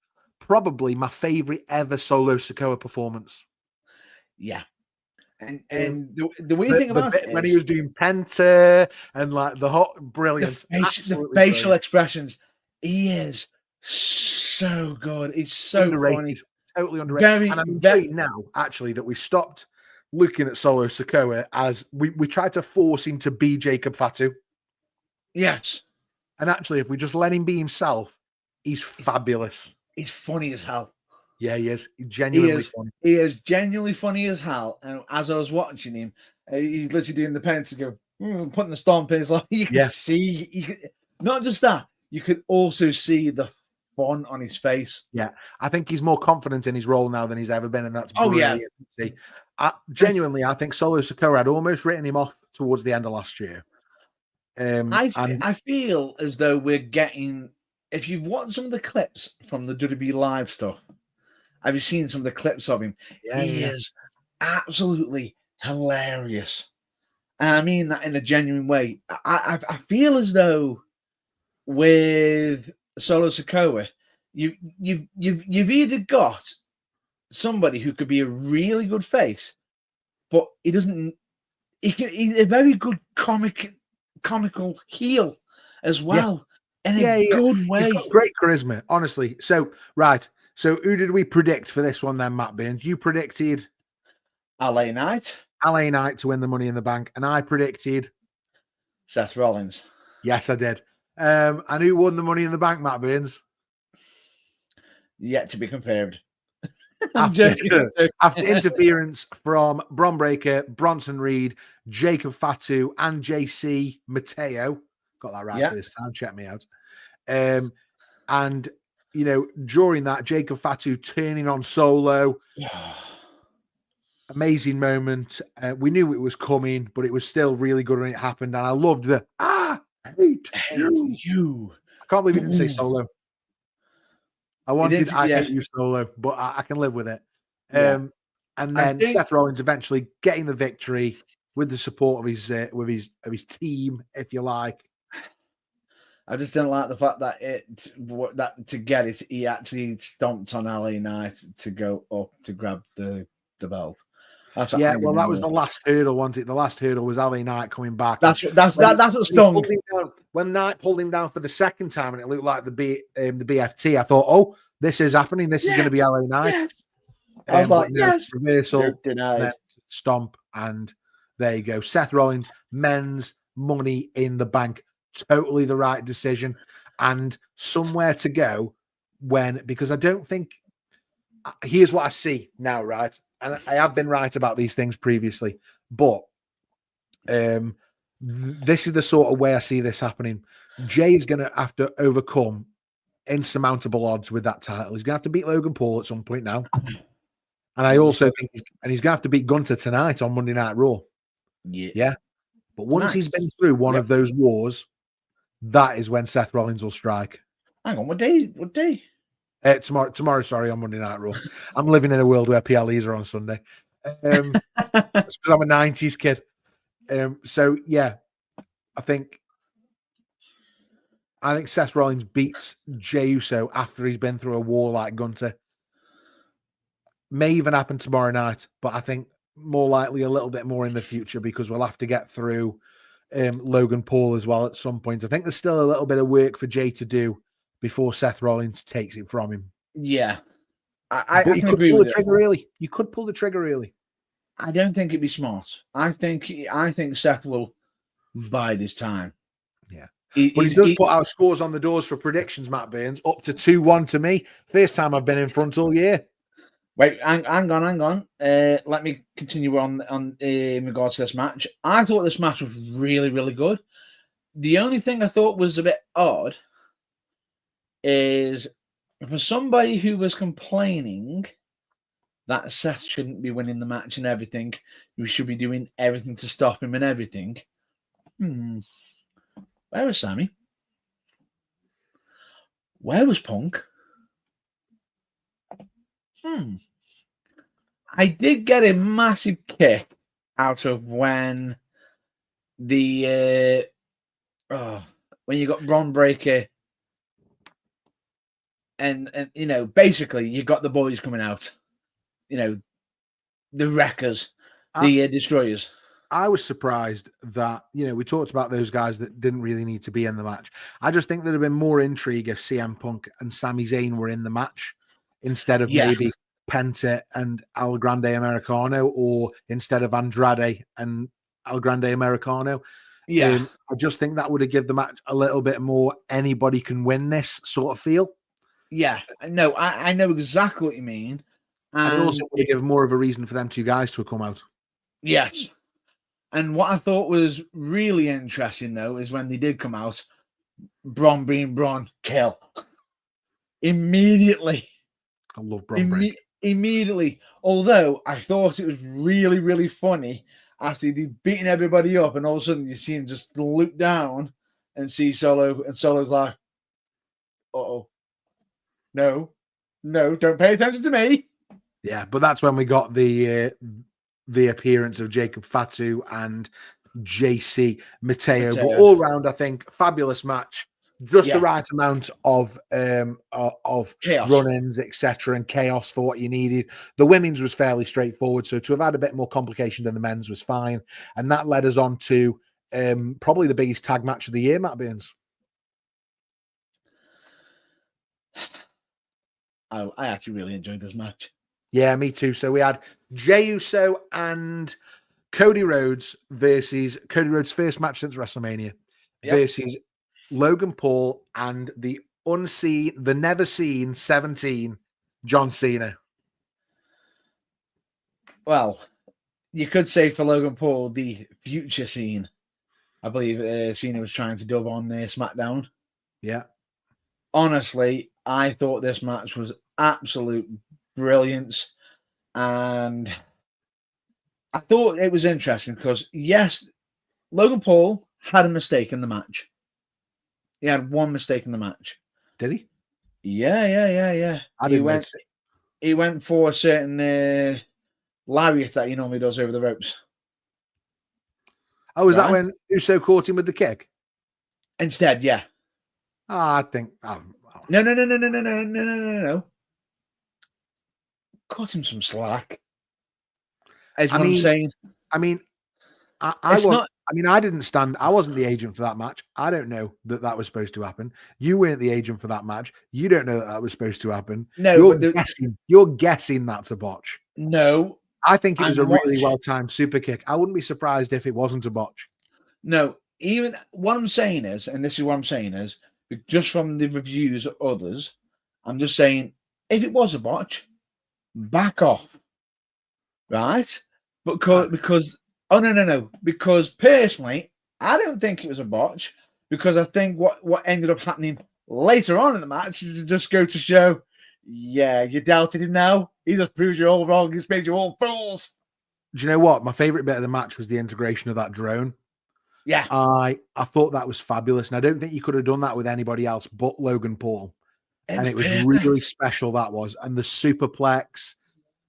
Speaker 1: Probably my favorite ever Solo Sikoa performance.
Speaker 2: Yeah. And the weird thing about it is
Speaker 1: when he was doing Penta and like the hot brilliant,
Speaker 2: the facial expressions, he is so good. He's so
Speaker 1: underrated.
Speaker 2: Funny.
Speaker 1: Totally underrated. And I'm intrigued now, actually, that we stopped looking at Solo Sikoa as we tried to force him to be Jacob Fatu.
Speaker 2: Yes.
Speaker 1: And actually, if we just let him be himself, he's fabulous.
Speaker 2: He's funny as hell.
Speaker 1: Yeah, he is. He's genuinely funny.
Speaker 2: He is genuinely funny as hell. And as I was watching him, he's literally doing the pentagon, putting the stomp in. It's like you can see, not just that, you could also see the fun on his face.
Speaker 1: Yeah, I think he's more confident in his role now than he's ever been, and that's brilliant to see. Genuinely, I think Solo Sikoa had almost written him off towards the end of last year.
Speaker 2: I feel as though we're getting. If you've watched some of the clips from the WWE Live stuff, have you seen some of the clips of him? He is absolutely hilarious. And I mean that in a genuine way. I feel as though with Solo Sikoa, you've either got somebody who could be a really good face, but he doesn't. He's a very good comical heel as well. In a good way.
Speaker 1: He's got great charisma, honestly. So, right. So, who did we predict for this one then, Matt Burns? You predicted
Speaker 2: LA Knight.
Speaker 1: LA Knight to win the Money in the Bank. And I predicted
Speaker 2: Seth Rollins.
Speaker 1: Yes, I did. And who won the Money in the Bank, Matt Burns?
Speaker 2: Yet to be confirmed.
Speaker 1: After interference from Bron Breakker, Bronson Reed, Jacob Fatu, and JC Mateo. Got that right for this time. Check me out. And, you know, during that, Jacob Fatu turning on Solo. Amazing moment. We knew it was coming, but it was still really good when it happened. And I loved the, I hate you. I can't believe he didn't say Solo. I wanted I hate you Solo, but I can live with it. And then Seth Rollins eventually getting the victory with the support of his team, if you like.
Speaker 2: I just didn't like the fact that to get it, he actually stomped on LA Knight to go up to grab the belt. That's what
Speaker 1: that was the last hurdle, wasn't it? The last hurdle was LA Knight coming back.
Speaker 2: That's what stung.
Speaker 1: When Knight pulled him down for the second time and it looked like the BFT, I thought, oh, this is happening. This is going to be LA Knight. Yes.
Speaker 2: I was like,
Speaker 1: no,
Speaker 2: yes,
Speaker 1: reversal,
Speaker 2: denied.
Speaker 1: stomp, and there you go. Seth Rollins, men's Money in the Bank, totally the right decision, and somewhere to go because I don't think. Here's what I see now, right? And I have been right about these things previously, but this is the sort of way I see this happening. Jay is going to have to overcome insurmountable odds with that title. He's going to have to beat Logan Paul at some point now. And I also think he's going to have to beat Gunther tonight on Monday Night Raw. Yeah. But once he's been through one of those wars, that is when Seth Rollins will strike.
Speaker 2: Hang on, what day?
Speaker 1: Tomorrow, sorry, on Monday Night Raw. I'm living in a world where PLEs are on Sunday. It's because I'm a 90s kid. So yeah, I think Seth Rollins beats Jey Uso after he's been through a war like Gunther. May even happen tomorrow night, but I think more likely a little bit more in the future because we'll have to get through Logan Paul as well at some point. I think there's still a little bit of work for Jey to do before Seth Rollins takes it from him.
Speaker 2: Yeah.
Speaker 1: I can agree with it. You could pull the trigger early.
Speaker 2: I don't think it'd be smart. I think Seth will bide his time.
Speaker 1: Yeah. But he does put out scores on the doors for predictions, Matt Burns, up to 2-1 to me. First time I've been in front all year.
Speaker 2: Wait, hang on. Let me continue on in regards to this match. I thought this match was really, really good. The only thing I thought was a bit odd is for somebody who was complaining that Seth shouldn't be winning the match and everything, we should be doing everything to stop him and everything. Where was Sammy? Where was Punk? I did get a massive kick out of when when you got Braun Breaker and basically you got the boys coming out, the wreckers, the destroyers.
Speaker 1: I was surprised that, we talked about those guys that didn't really need to be in the match. I just think there'd have been more intrigue if CM Punk and Sami Zayn were in the match instead of maybe Penta and El Grande Americano, or instead of Andrade and El Grande Americano. I just think that would have given the match a little bit more anybody can win this sort of feel.
Speaker 2: Yeah, no, I know exactly what you mean.
Speaker 1: And it also would have given more of a reason for them two guys to have come out.
Speaker 2: Yes. And what I thought was really interesting, though, is when they did come out, Braun being Braun, kill. Immediately.
Speaker 1: I love Braun break.
Speaker 2: Immediately. Although I thought it was really, really funny after they'd beaten everybody up and all of a sudden you see him just look down and see Solo, and Solo's like, uh-oh. No, don't pay attention to me.
Speaker 1: Yeah, but that's when we got the appearance of Jacob Fatu and JC Mateo. But all round, I think, fabulous match. Just the right amount of run-ins, etc., and chaos for what you needed. The women's was fairly straightforward, so to have had a bit more complication than the men's was fine. And that led us on to probably the biggest tag match of the year, Matt Burns.
Speaker 2: I actually really enjoyed this match.
Speaker 1: Yeah, me too. So we had Jey Uso and Cody Rhodes versus Cody Rhodes' first match since WrestleMania versus Logan Paul and the never seen 17 John Cena.
Speaker 2: Well, you could say for Logan Paul, the future scene. I believe Cena was trying to dub on SmackDown.
Speaker 1: Yeah.
Speaker 2: Honestly, I thought this match was absolute brilliance. And I thought it was interesting because, yes, Logan Paul had a mistake in the match. He had one mistake in the match.
Speaker 1: Did he?
Speaker 2: Yeah. He went for a certain lariat that he normally does over the ropes.
Speaker 1: Oh, was that when Uso caught him with the kick?
Speaker 2: Instead, yeah.
Speaker 1: I think...
Speaker 2: No. Cut him some slack. Is what I'm saying.
Speaker 1: I mean, I mean, I wasn't the agent for that match. I don't know that was supposed to happen. You weren't the agent for that match. You don't know that was supposed to happen.
Speaker 2: No,
Speaker 1: You're guessing that's a botch.
Speaker 2: No.
Speaker 1: I think it was a really well-timed super kick. I wouldn't be surprised if it wasn't a botch.
Speaker 2: No, even what I'm saying is, and this is what I'm saying is, just from the reviews of others, I'm just saying, if it was a botch, back off. Right? Because because personally, I don't think it was a botch, because I think what ended up happening later on in the match is to just go to show, yeah, you doubted him now. He just proves you're all wrong. He's made you all fools.
Speaker 1: Do you know what? My favorite bit of the match was the integration of that drone.
Speaker 2: Yeah.
Speaker 1: I thought that was fabulous. And I don't think you could have done that with anybody else but Logan Paul. And it was really special, that was. And the superplex,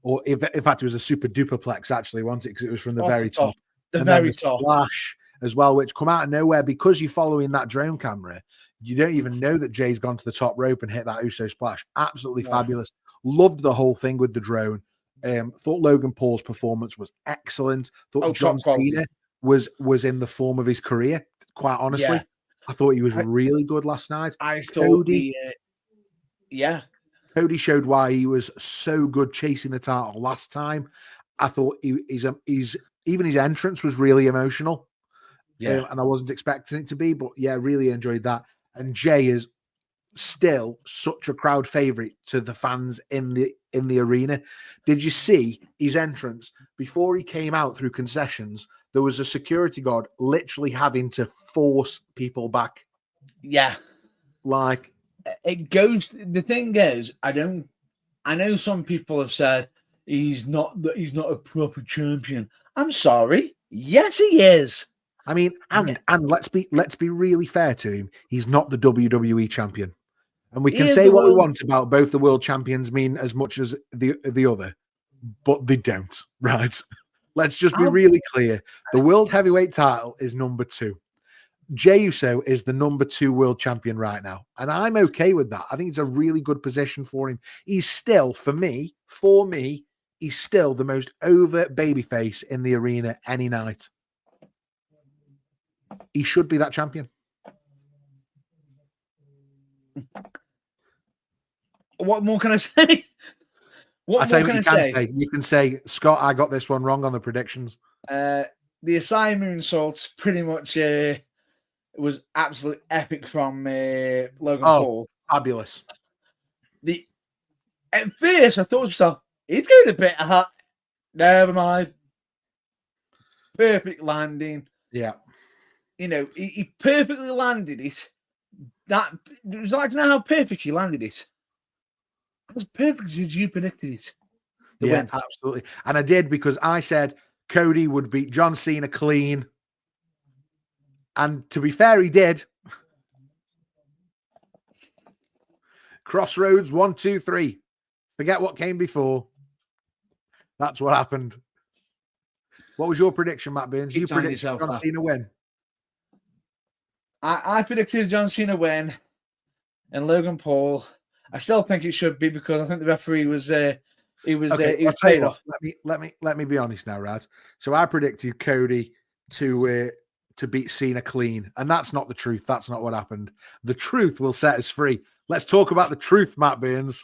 Speaker 1: or in fact, it was a super duperplex, actually, wasn't it? Because it was from the very top.
Speaker 2: The very top.
Speaker 1: Splash as well, which come out of nowhere because you're following that drone camera. You don't even know that Jay's gone to the top rope and hit that Uso splash. Absolutely fabulous. Loved the whole thing with the drone. Thought Logan Paul's performance was excellent. Thought John Cena was in the form of his career, quite honestly. I thought he was really good last night.
Speaker 2: I thought
Speaker 1: Cody showed why he was so good chasing the title last time. I thought he's even his entrance was really emotional. And I wasn't expecting it to be, but really enjoyed that. And Jay is still such a crowd favorite to the fans in the arena. Did you see his entrance before he came out through concessions? There was a security guard literally having to force people back.
Speaker 2: Yeah,
Speaker 1: like
Speaker 2: it goes. The thing is, I know some people have said he's not a proper champion. I'm sorry. Yes, he is.
Speaker 1: I mean, and let's be really fair to him. He's not the WWE champion. And we can say what we want about both the world champions mean as much as the other, but they don't, right? Let's just be really clear. The world heavyweight title is number 2. Jey Uso is the number 2 world champion right now. And I'm okay with that. I think it's a really good position for him. He's still, for me, he's still the most over babyface in the arena any night. He should be that champion.
Speaker 2: What more can I say? What more can I say?
Speaker 1: You can say, Scott, I got this one wrong on the predictions.
Speaker 2: The Asai moonsault pretty much was absolutely epic from Logan Paul.
Speaker 1: Fabulous.
Speaker 2: At first, I thought to myself, he's going a bit hot. Never mind. Perfect landing.
Speaker 1: Yeah.
Speaker 2: You know, he perfectly landed it. Would you like to know how perfect he landed it? As perfect as you predicted it.
Speaker 1: Win. Absolutely. And I did, because I said Cody would beat John Cena clean. And to be fair, he did. Crossroads 1, 2, 3. Forget what came before. That's what happened. What was your prediction, Matt Burns? You predicted John Cena win.
Speaker 2: I predicted John Cena win and Logan Paul. I still think it should be, because I think the referee was he was paid off.
Speaker 1: Let me be honest now, Rad. So I predicted Cody to beat Cena clean, and that's not the truth. That's not what happened. The truth will set us free. Let's talk about the truth, Matt Burns.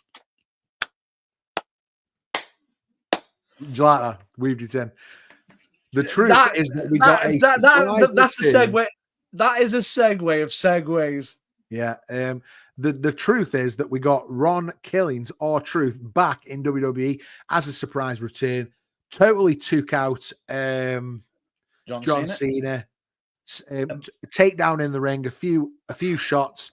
Speaker 1: Do you like that? Weaved it in. The truth is that we got
Speaker 2: that's a segue. That is a segue of segues.
Speaker 1: Yeah. The truth is that we got Ron Killings, R-Truth, back in WWE as a surprise return. Totally took out John Cena. Takedown in the ring, a few shots,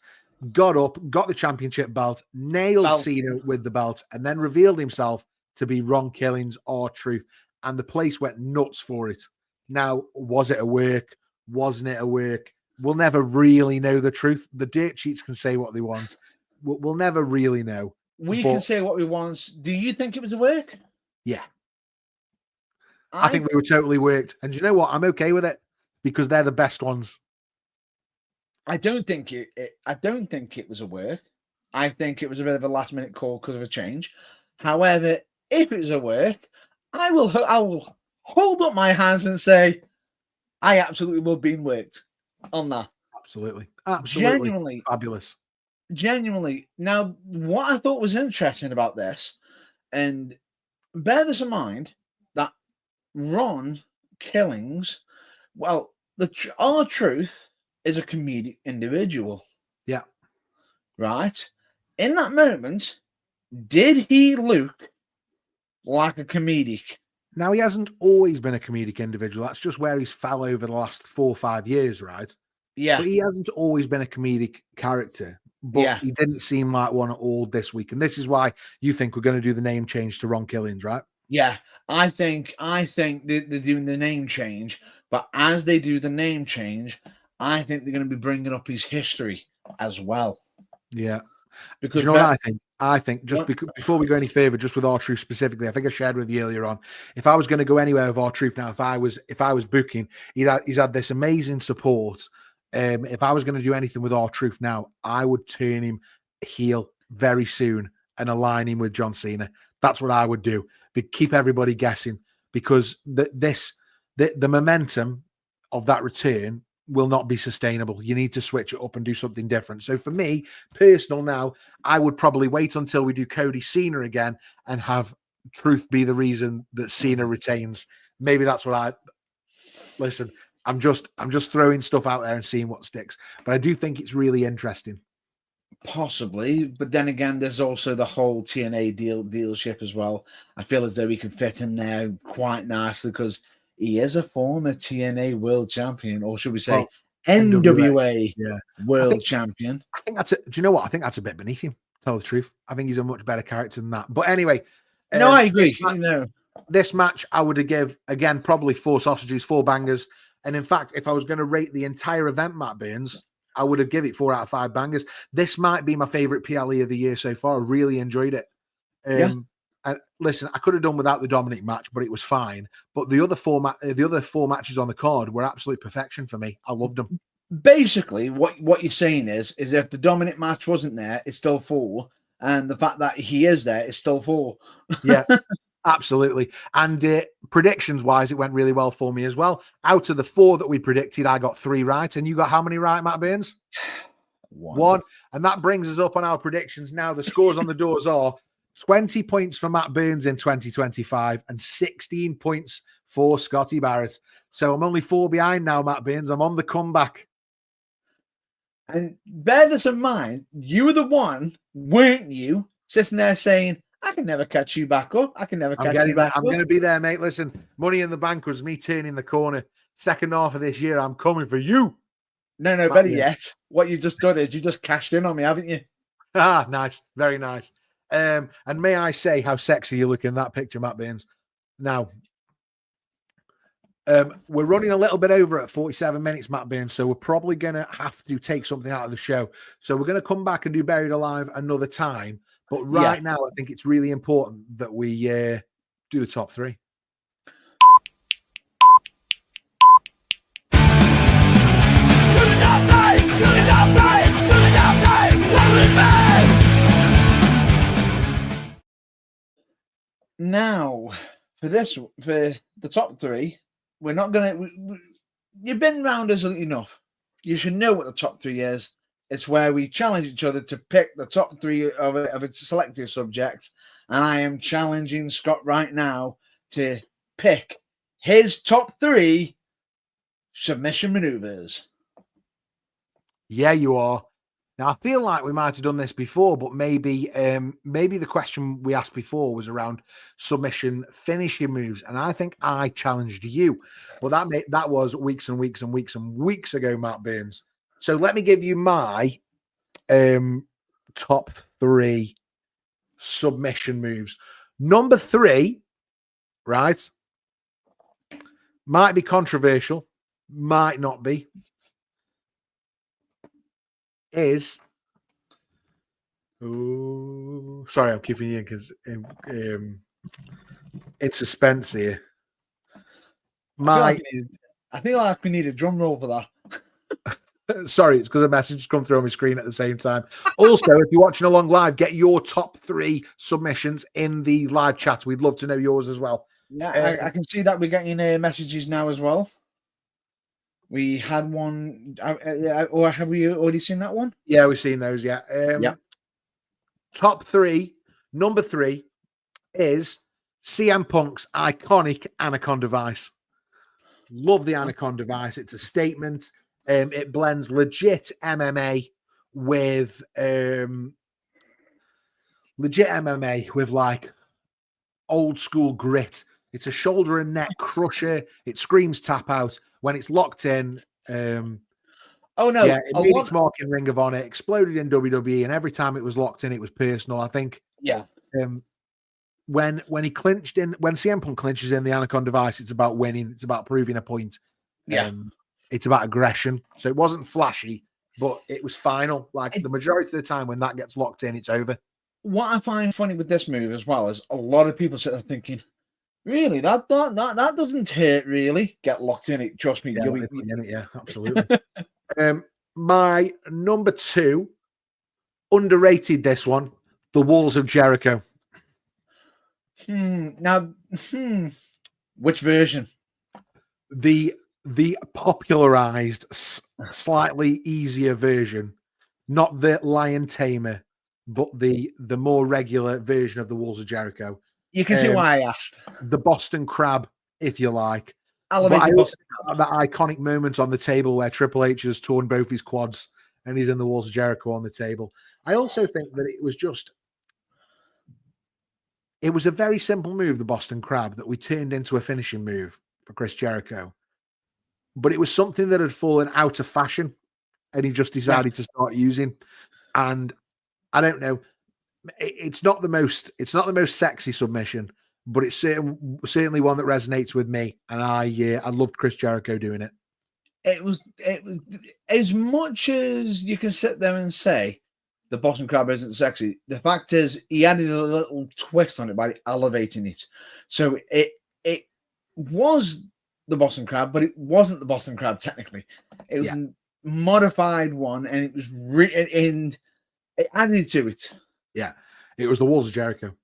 Speaker 1: got up, got the championship belt, nailed Cena with the belt, and then revealed himself to be Ron Killings, R-Truth. And the place went nuts for it. Now, was it a work? Wasn't it a work? We'll never really know the truth. The dirt sheets can say what they want. We'll never really know.
Speaker 2: We can say what we want. Do you think it was a work?
Speaker 1: Yeah. I think we were totally worked. And you know what? I'm okay with it, because they're the best ones.
Speaker 2: I don't think it was a work. I think it was a bit of a last minute call because of a change. However, if it was a work, I will hold up my hands and say, I absolutely love being worked on that.
Speaker 1: Absolutely. Absolutely.
Speaker 2: Genuinely.
Speaker 1: Fabulous.
Speaker 2: Genuinely. Now, what I thought was interesting about this, and bear this in mind, that Ron Killings, well, R-Truth is a comedic individual.
Speaker 1: Yeah.
Speaker 2: Right? In that moment, did he look like a comedic?
Speaker 1: Now, he hasn't always been a comedic individual. That's just where he's fell over the last 4 or 5 years, right?
Speaker 2: Yeah.
Speaker 1: But he hasn't always been a comedic character. But he didn't seem like one at all this week. And this is why you think we're going to do the name change to Ron Killings, right?
Speaker 2: Yeah. I think they're doing the name change. But as they do the name change, I think they're going to be bringing up his history as well.
Speaker 1: Yeah.
Speaker 2: Because
Speaker 1: do you know what I think? I think just before we go any further, just with R-Truth specifically, I think I shared with you earlier on. If I was going to go anywhere with R-Truth now, if I was booking, he's had this amazing support. If I was going to do anything with R-Truth now, I would turn him heel very soon and align him with John Cena. That's what I would do. Keep everybody guessing, because the momentum of that return will not be sustainable. You need to switch it up and do something different. So for me, personal now, I would probably wait until we do Cody Cena again and have Truth be the reason that Cena retains. Maybe that's what listen, I'm just throwing stuff out there and seeing what sticks. But I do think it's really interesting.
Speaker 2: Possibly, but then again, there's also the whole TNA dealership as well. I feel as though he can fit in there quite nicely because he is a former TNA world champion, or should we say NWA world champion.
Speaker 1: I think do you know what? I think that's a bit beneath him, to tell the truth. I think he's a much better character than that. But anyway.
Speaker 2: No, I agree.
Speaker 1: This match, I would give, again, probably 4 sausages, 4 bangers. And in fact, if I was going to rate the entire event, Matt Burns, I would have given it 4 out of 5 bangers. This might be my favorite PLE of the year so far. I really enjoyed it. And listen, I could have done without the Dominik match, but it was fine. But the other 4 matches on the card were absolute perfection for me. I loved them.
Speaker 2: Basically, what you're saying is if the Dominik match wasn't there, it's still 4. And the fact that he is there is still 4.
Speaker 1: Yeah. Absolutely. And predictions-wise, it went really well for me as well. Out of the 4 that we predicted, I got 3 right. And you got how many right, Matt Burns? 1. And that brings us up on our predictions now. The scores on the doors are 20 points for Matt Burns in 2025 and 16 points for Scotty Barratt. So I'm only 4 behind now, Matt Burns. I'm on the comeback.
Speaker 2: And bear this in mind, you were the one, weren't you, sitting there saying, I can never catch you back up. I can never catch you back up.
Speaker 1: I'm going to be there, mate. Listen, Money in the Bank was me turning the corner. Second half of this year, I'm coming for you.
Speaker 2: No, better yet. What you've just done is you just cashed in on me, haven't you?
Speaker 1: Ah, nice. Very nice. And may I say how sexy you look in that picture, Matt Burns. Now, we're running a little bit over at 47 minutes, Matt Burns, so we're probably going to have to take something out of the show. So we're going to come back and do Buried Alive another time. But right now, I think it's really important that we do the top 3.
Speaker 2: Now, for the top 3, we're not going to... You've been round us enough. You should know what the top 3 is. It's where we challenge each other to pick the top 3 of a selected subject. And I am challenging Scott right now to pick his top 3 submission maneuvers.
Speaker 1: Yeah, you are. Now, I feel like we might have done this before, but maybe the question we asked before was around submission finishing moves. And I think I challenged you. But that was weeks and weeks and weeks and weeks ago, Matt Burns. So let me give you my top 3 submission moves. Number 3, right, might be controversial, might not be, is... Oh, sorry, I'm keeping you because in suspense here.
Speaker 2: I feel like we need a drum roll for that.
Speaker 1: Sorry, it's because a message has come through on my screen at the same time. Also, if you're watching along live, get your top 3 submissions in the live chat. We'd love to know yours as well.
Speaker 2: Yeah, I can see that we're getting messages now as well. We had one, or have we already seen that one?
Speaker 1: Yeah, we've seen those. Yeah. Top three. Number 3 is CM Punk's iconic Anaconda Vice. Love the Anaconda Vice. It's a statement. It blends legit MMA with like old school grit. It's a shoulder and neck crusher. It screams tap out when it's locked in.
Speaker 2: Oh no!
Speaker 1: Yeah, it made its mark in Ring of Honor, exploded in WWE, and every time it was locked in, it was personal. I think.
Speaker 2: Yeah.
Speaker 1: When he clinched in, when CM Punk clinches in the Anaconda Vice, it's about winning. It's about proving a point.
Speaker 2: Yeah.
Speaker 1: It's about aggression. So it wasn't flashy, but it was final. Like the majority of the time when that gets locked in, it's over.
Speaker 2: What I find funny with this move as well is a lot of people sit there thinking, really, that doesn't hurt, really. Get locked in it. Trust me.
Speaker 1: Yeah, absolutely. My number 2, underrated this one, the Walls of Jericho.
Speaker 2: Now, which version?
Speaker 1: The popularized, slightly easier version, not the Lion Tamer, but the more regular version of the Walls of Jericho.
Speaker 2: You can see why I asked.
Speaker 1: The Boston Crab, if you like.
Speaker 2: Elevated Boston Crab.
Speaker 1: That iconic moment on the table where Triple H has torn both his quads and he's in the Walls of Jericho on the table. I also think that it was a very simple move, the Boston Crab, that we turned into a finishing move for Chris Jericho. But it was something that had fallen out of fashion and he just decided to start using. And I don't know, it's not the most sexy submission, but it's certainly one that resonates with me. And I loved Chris Jericho doing it.
Speaker 2: It was as much as you can sit there and say the Boston Crab isn't sexy. The fact is, he added a little twist on it by elevating it. So it was the Boston Crab, but it wasn't the Boston Crab technically. It was a modified one, and it was and it added to it.
Speaker 1: Yeah, it was the Walls of Jericho.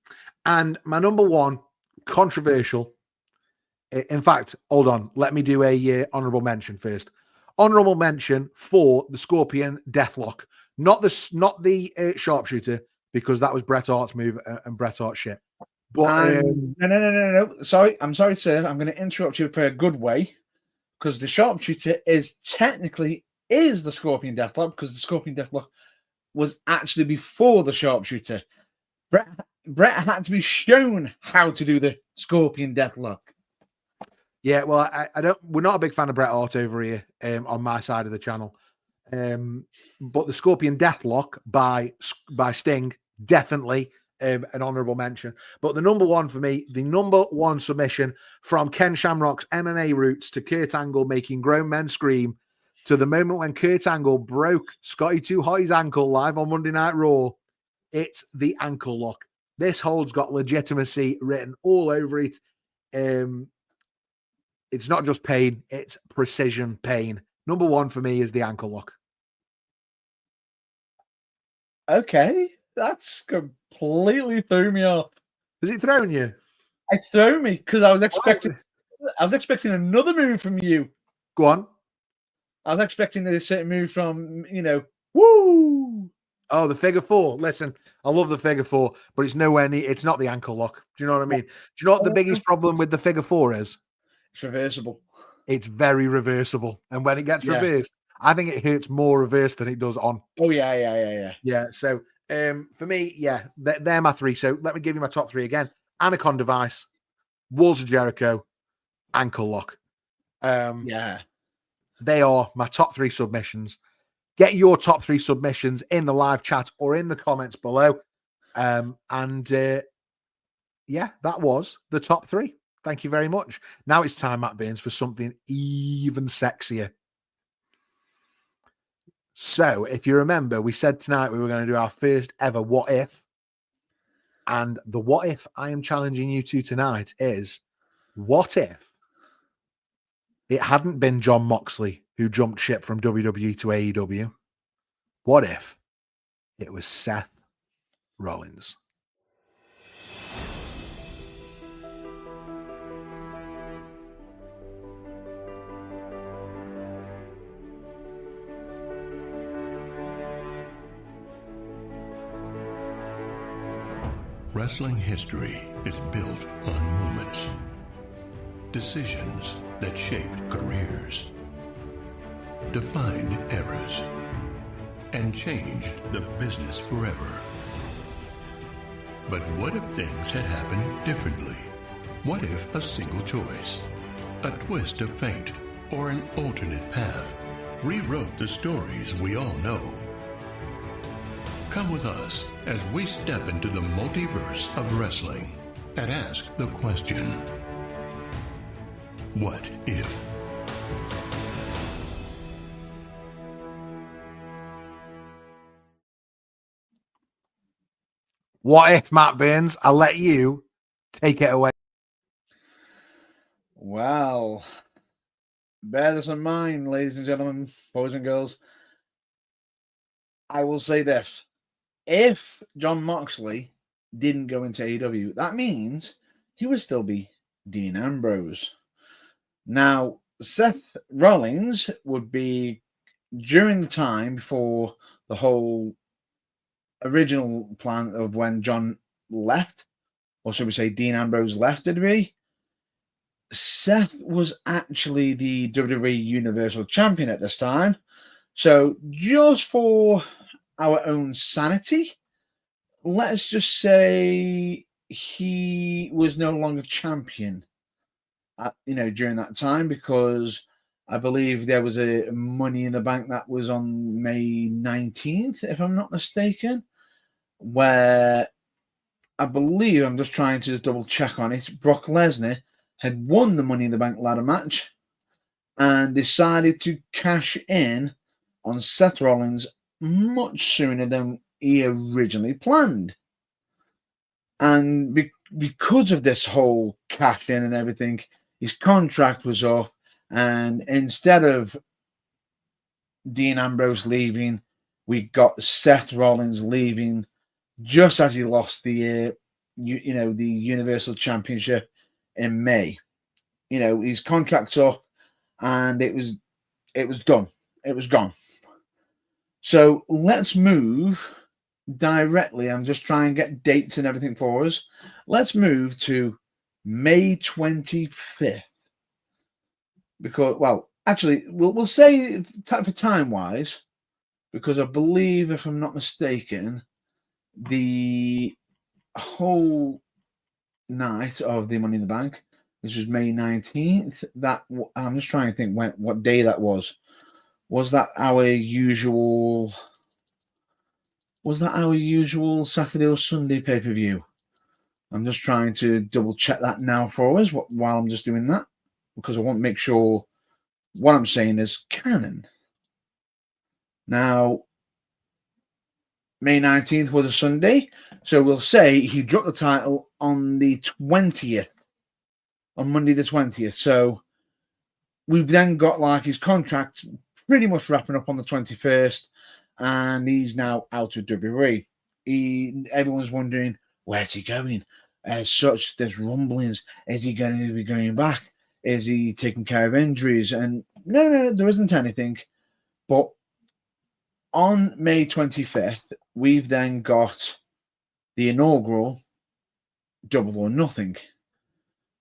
Speaker 1: And my number 1, controversial. In fact, hold on. Let me do a honorable mention first. Honorable mention for the Scorpion Deathlock, not the sharpshooter, because that was Bret Hart's move and Bret Hart shit. But
Speaker 2: no. Sorry, I'm sorry, sir. I'm going to interrupt you for a good way, because the sharpshooter is technically the Scorpion Deathlock, because the Scorpion Deathlock was actually before the sharpshooter. Bret had to be shown how to do the Scorpion Deathlock.
Speaker 1: Yeah, well, I don't. We're not a big fan of Bret Hart over here on my side of the channel. But the Scorpion Deathlock by Sting, definitely an honorable mention. But the number 1 for me, the number 1 submission from Ken Shamrock's MMA roots to Kurt Angle making grown men scream, to the moment when Kurt Angle broke Scotty 2 Hotty's ankle live on Monday Night Raw. It's the ankle lock. This hold's got legitimacy written all over it. It's not just pain, it's precision pain. Number 1 for me is the ankle lock.
Speaker 2: Okay, that's completely threw me off.
Speaker 1: Has it thrown you?
Speaker 2: It's thrown me because I was expecting another move from you.
Speaker 1: Go on.
Speaker 2: I was expecting a certain move from, woo!
Speaker 1: Oh, the figure 4. Listen, I love the figure 4, but it's nowhere near. It's not the ankle lock. Do you know what I mean? Do you know what the biggest problem with the figure 4 is?
Speaker 2: It's reversible.
Speaker 1: It's very reversible, and when it gets reversed, I think it hurts more reverse than it does on.
Speaker 2: Oh yeah.
Speaker 1: Yeah. So, for me, they're my 3. So let me give you my top 3 again: Anaconda Vice, Walls of Jericho, ankle lock. They are my top 3 submissions. Get your top 3 submissions in the live chat or in the comments below. That was the top 3. Thank you very much. Now it's time, Matt Burns, for something even sexier. So, if you remember, we said tonight we were going to do our first ever What If. And the What If I am challenging you to tonight is, what if it hadn't been Jon Moxley who jumped ship from WWE to AEW? What if it was Seth Rollins?
Speaker 3: Wrestling history is built on moments, decisions that shaped careers, defined eras, and changed the business forever. But what if things had happened differently? What if a single choice, a twist of fate, or an alternate path rewrote the stories we all know? Come with us as we step into the multiverse of wrestling and ask the question, what if?
Speaker 1: What if, Matt Burns? I'll let you take it away.
Speaker 2: Well, bear this in mind, ladies and gentlemen, boys and girls. I will say this. If Jon Moxley didn't go into AEW, that means he would still be Dean Ambrose. Now, Seth Rollins would be during the time before the whole original plan of when Jon left, or should we say Dean Ambrose left WWE. Seth was actually the WWE Universal Champion at this time. So just for our own sanity, let's just say he was no longer champion during that time, because I believe there was a Money in the Bank that was on May 19th, if I'm not mistaken, where I believe, I'm just trying to double check on it, Brock Lesnar had won the Money in the Bank ladder match and decided to cash in on Seth Rollins much sooner than he originally planned. And because of this whole cash in and everything, his contract was up, and instead of Dean Ambrose leaving, we got Seth Rollins leaving just as he lost the the Universal Championship in May. His contract's up, and it was done. It was gone. So let's move directly. I'm just trying to get dates and everything for us. Let's move to May 25th. Because, well, actually, we'll say for time-wise, because I believe, if I'm not mistaken, the whole night of the Money in the Bank, which was May 19th, I'm just trying to think what day that was. Was that our usual Saturday or Sunday pay-per-view? I'm just trying to double check that now for us while I'm just doing that, because I want to make sure what I'm saying is canon. Now, May 19th was a Sunday, so we'll say he dropped the title on the 20th, on Monday the 20th. So we've then got his contract pretty much wrapping up on the 21st, and he's now out of WWE. Everyone's wondering, where's he going? As such, there's rumblings. Is he going to be going back? Is he taking care of injuries? And no, there isn't anything. But on May 25th, we've then got the inaugural Double or Nothing.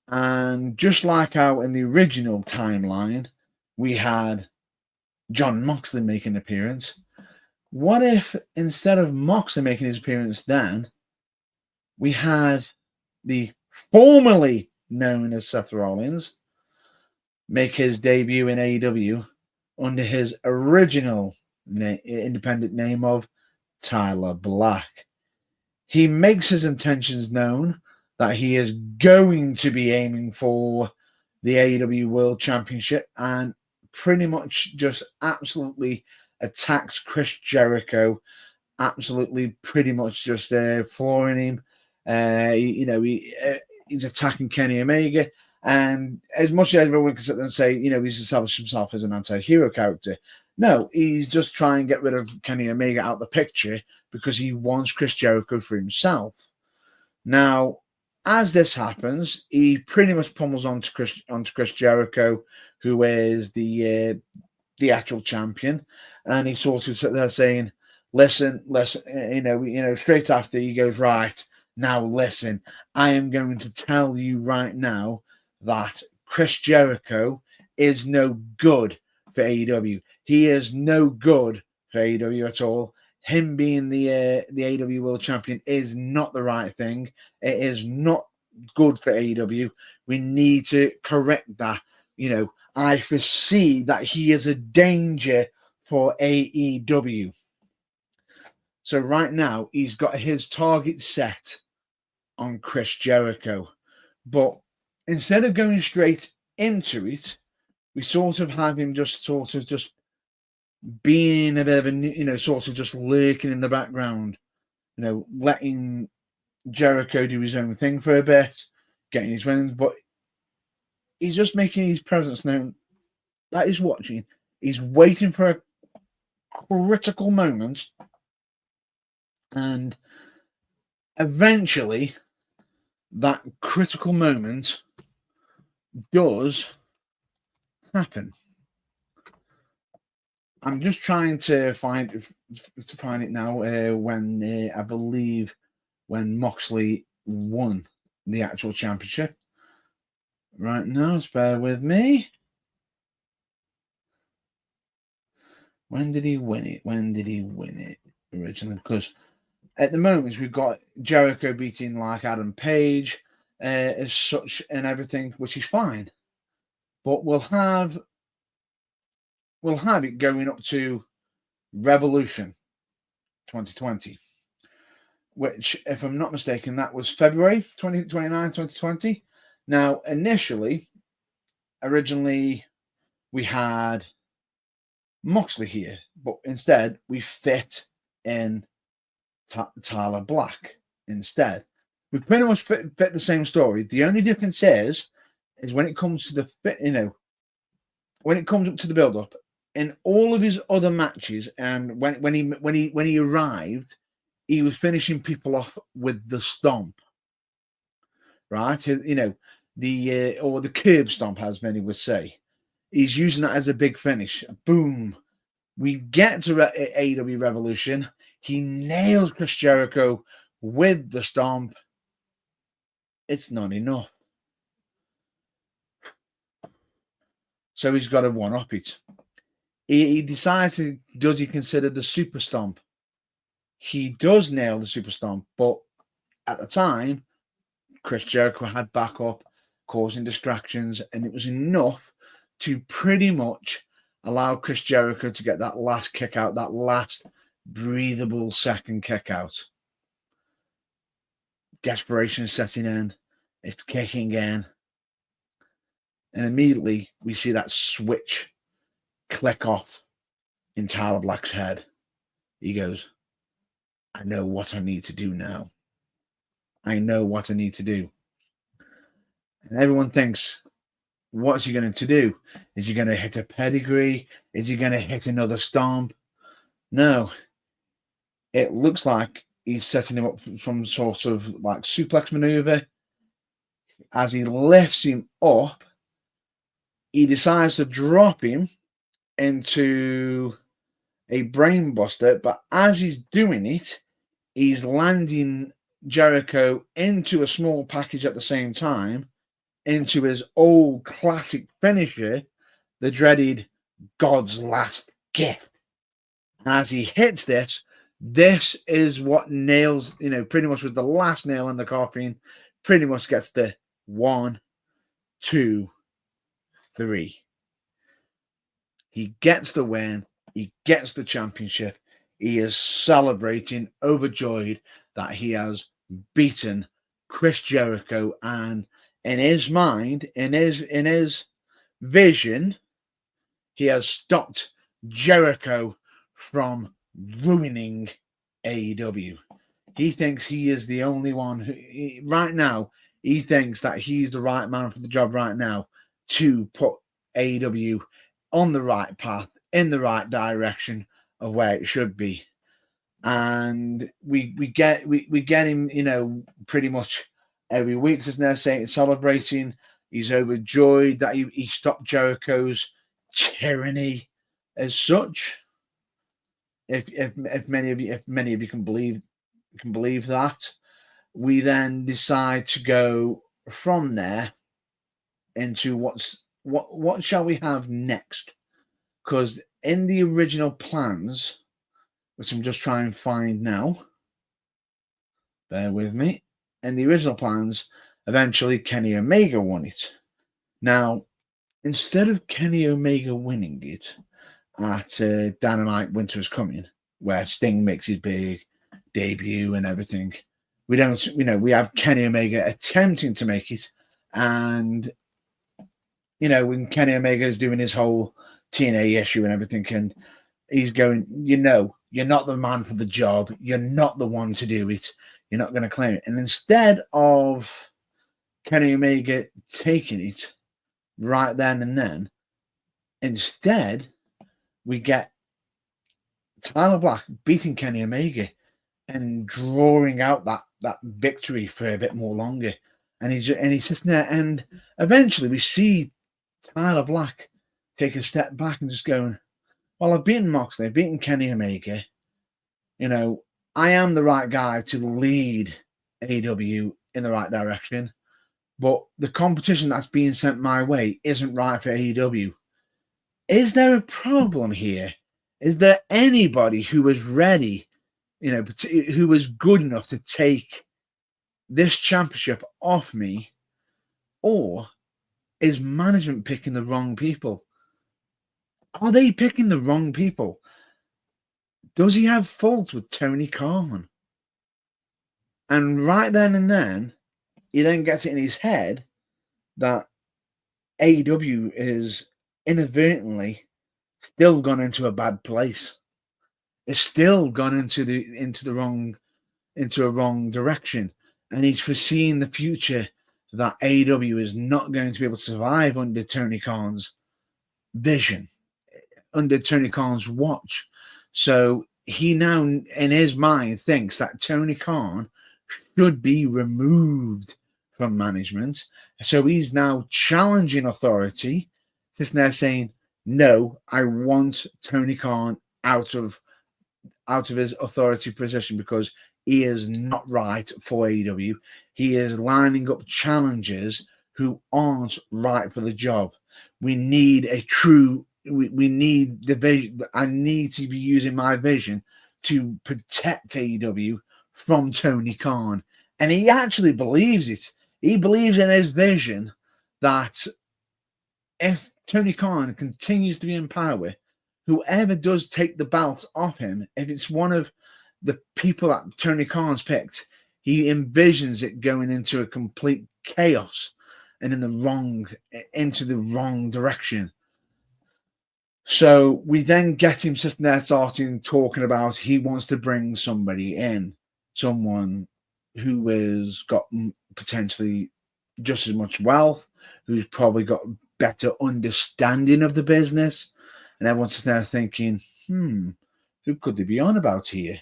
Speaker 2: And just like how in the original timeline, we had Jon Moxley make an appearance. What if instead of Moxley making his appearance then, we had the formerly known as Seth Rollins make his debut in AEW under his original independent name of Tyler Black. He makes his intentions known that he is going to be aiming for the AEW World Championship, and pretty much just absolutely attacks Chris Jericho, absolutely pretty much just flooring him. He's attacking Kenny Omega, and as much as everyone can sit there and say, he's established himself as an anti-hero character, no, he's just trying to get rid of Kenny Omega out of the picture because he wants Chris Jericho for himself. Now, as this happens, he pretty much pummels onto Chris Jericho, who is the actual champion, and he sort of sits there saying, "Listen." Straight after he goes, "Right, Now listen, I am going to tell you right now that Chris Jericho is no good for AEW. He is no good for AEW at all. Him being the AEW World Champion is not the right thing. It is not good for AEW. We need to correct that. I foresee that he is a danger for AEW. So right now, he's got his target set on Chris Jericho. But instead of going straight into it, we sort of have him just being a bit of a, sort of just lurking in the background, letting Jericho do his own thing for a bit, getting his wins, but he's just making his presence known that he's watching. He's waiting for a critical moment, and eventually that critical moment does happen. I'm just trying to find it now. When I believe when Moxley won the actual championship. Right now, bear with me. When did he win it? Originally? Because at the moment we've got Jericho beating like Adam Page as such and everything, which is fine. But we'll have it going up to Revolution 2020, which, if I'm not mistaken, that was February 29, 2020. Now, originally, we had Moxley here, but instead we fit in Tyler Black instead. We pretty much fit the same story. The only difference is when it comes to the fit, when it comes up to the build-up, in all of his other matches, and when he arrived, he was finishing people off with the stomp, right? The curb stomp, as many would say. He's using that as a big finish. Boom. We get to AEW Revolution. He nails Chris Jericho with the stomp. It's not enough. So he's got to one-up it. He decides does he consider the super stomp? He does nail the super stomp, but at the time, Chris Jericho had backup, causing distractions, and it was enough to pretty much allow Chris Jericho to get that last kick out, that last breathable second kick out. Desperation setting in. It's kicking in. And immediately we see that switch click off in Tyler Black's head. He goes, I know what I need to do now. I know what I need to do. And everyone thinks, what's he going to do? Is he going to hit a pedigree? Is he going to hit another stomp? No. It looks like he's setting him up for some sort of like suplex maneuver. As he lifts him up, he decides to drop him into a brainbuster, but as he's doing it, he's landing Jericho into a small package at the same time, into his old classic finisher, the dreaded God's last gift. As he hits this is what nails, pretty much was the last nail in the coffin, pretty much gets the 1, 2, 3. He gets the win. He gets the championship. He is celebrating, overjoyed that he has beaten Chris Jericho, and in his mind, in his vision, he has stopped Jericho from ruining AEW. He thinks he is the only one who, right now, he thinks that he's the right man for the job right now to put AEW on the right path, in the right direction of where it should be. And we get him, pretty much every week, as they're saying, celebrating. He's overjoyed that he stopped Jericho's tyranny as such. If many of you can believe that. we then decide to go from there into what shall we have next? Because in the original plans, which I'm just trying to find now, bear with me. In the original plans, eventually Kenny Omega won it. Now, instead of Kenny Omega winning it at Dynamite Winter is Coming, where Sting makes his big debut and everything, we have Kenny Omega attempting to make it, and when Kenny Omega is doing his whole TNA issue and everything, and he's going, you're not the man for the job, you're not the one to do it, you're not going to claim it. And instead of Kenny Omega taking it right then and then, instead we get Tyler Black beating Kenny Omega and drawing out that victory for a bit more longer. And he's sitting there, and eventually we see Tyler Black take a step back and just going, well, I've beaten Moxley, I've beaten Kenny Omega. I am the right guy to lead AEW in the right direction, but the competition that's being sent my way isn't right for AEW. Is there a problem here? Is there anybody who is ready, who is good enough to take this championship off me? Or is management picking the wrong people? Are they picking the wrong people? Does he have fault with Tony Khan? And right then and then, he then gets it in his head that AEW is inadvertently still gone into a bad place. It's still gone into a wrong direction. And he's foreseeing the future that AEW is not going to be able to survive under Tony Khan's vision, under Tony Khan's watch. So he now, in his mind, thinks that Tony Khan should be removed from management. So he's now challenging authority, sitting there saying, no, I want Tony Khan out of his authority position because he is not right for AEW. He is lining up challengers who aren't right for the job. We need we need the vision. I need to be using my vision to protect AEW from Tony Khan. And he actually believes it. He believes in his vision that if Tony Khan continues to be in power, whoever does take the belt off him, if it's one of the people that Tony Khan's picked, he envisions it going into a complete chaos and into the wrong direction. So we then get him sitting there starting talking about he wants to bring somebody in, someone who has got potentially just as much wealth, who's probably got better understanding of the business. And everyone's sitting there thinking, who could they be on about here?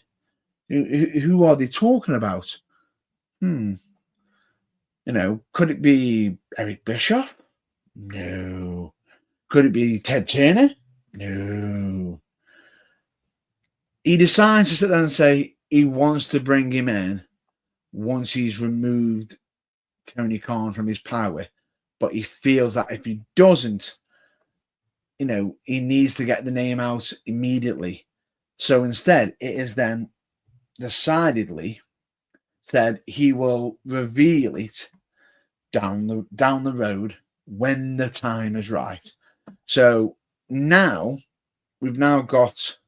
Speaker 2: Who are they talking about? Could it be Eric Bischoff? No. Could it be Ted Turner? No. He decides to sit there and say he wants to bring him in once he's removed Tony Khan from his power. But he feels that if he doesn't, he needs to get the name out immediately. So instead, it is then decidedly said he will reveal it down the road when the time is right. So now we've got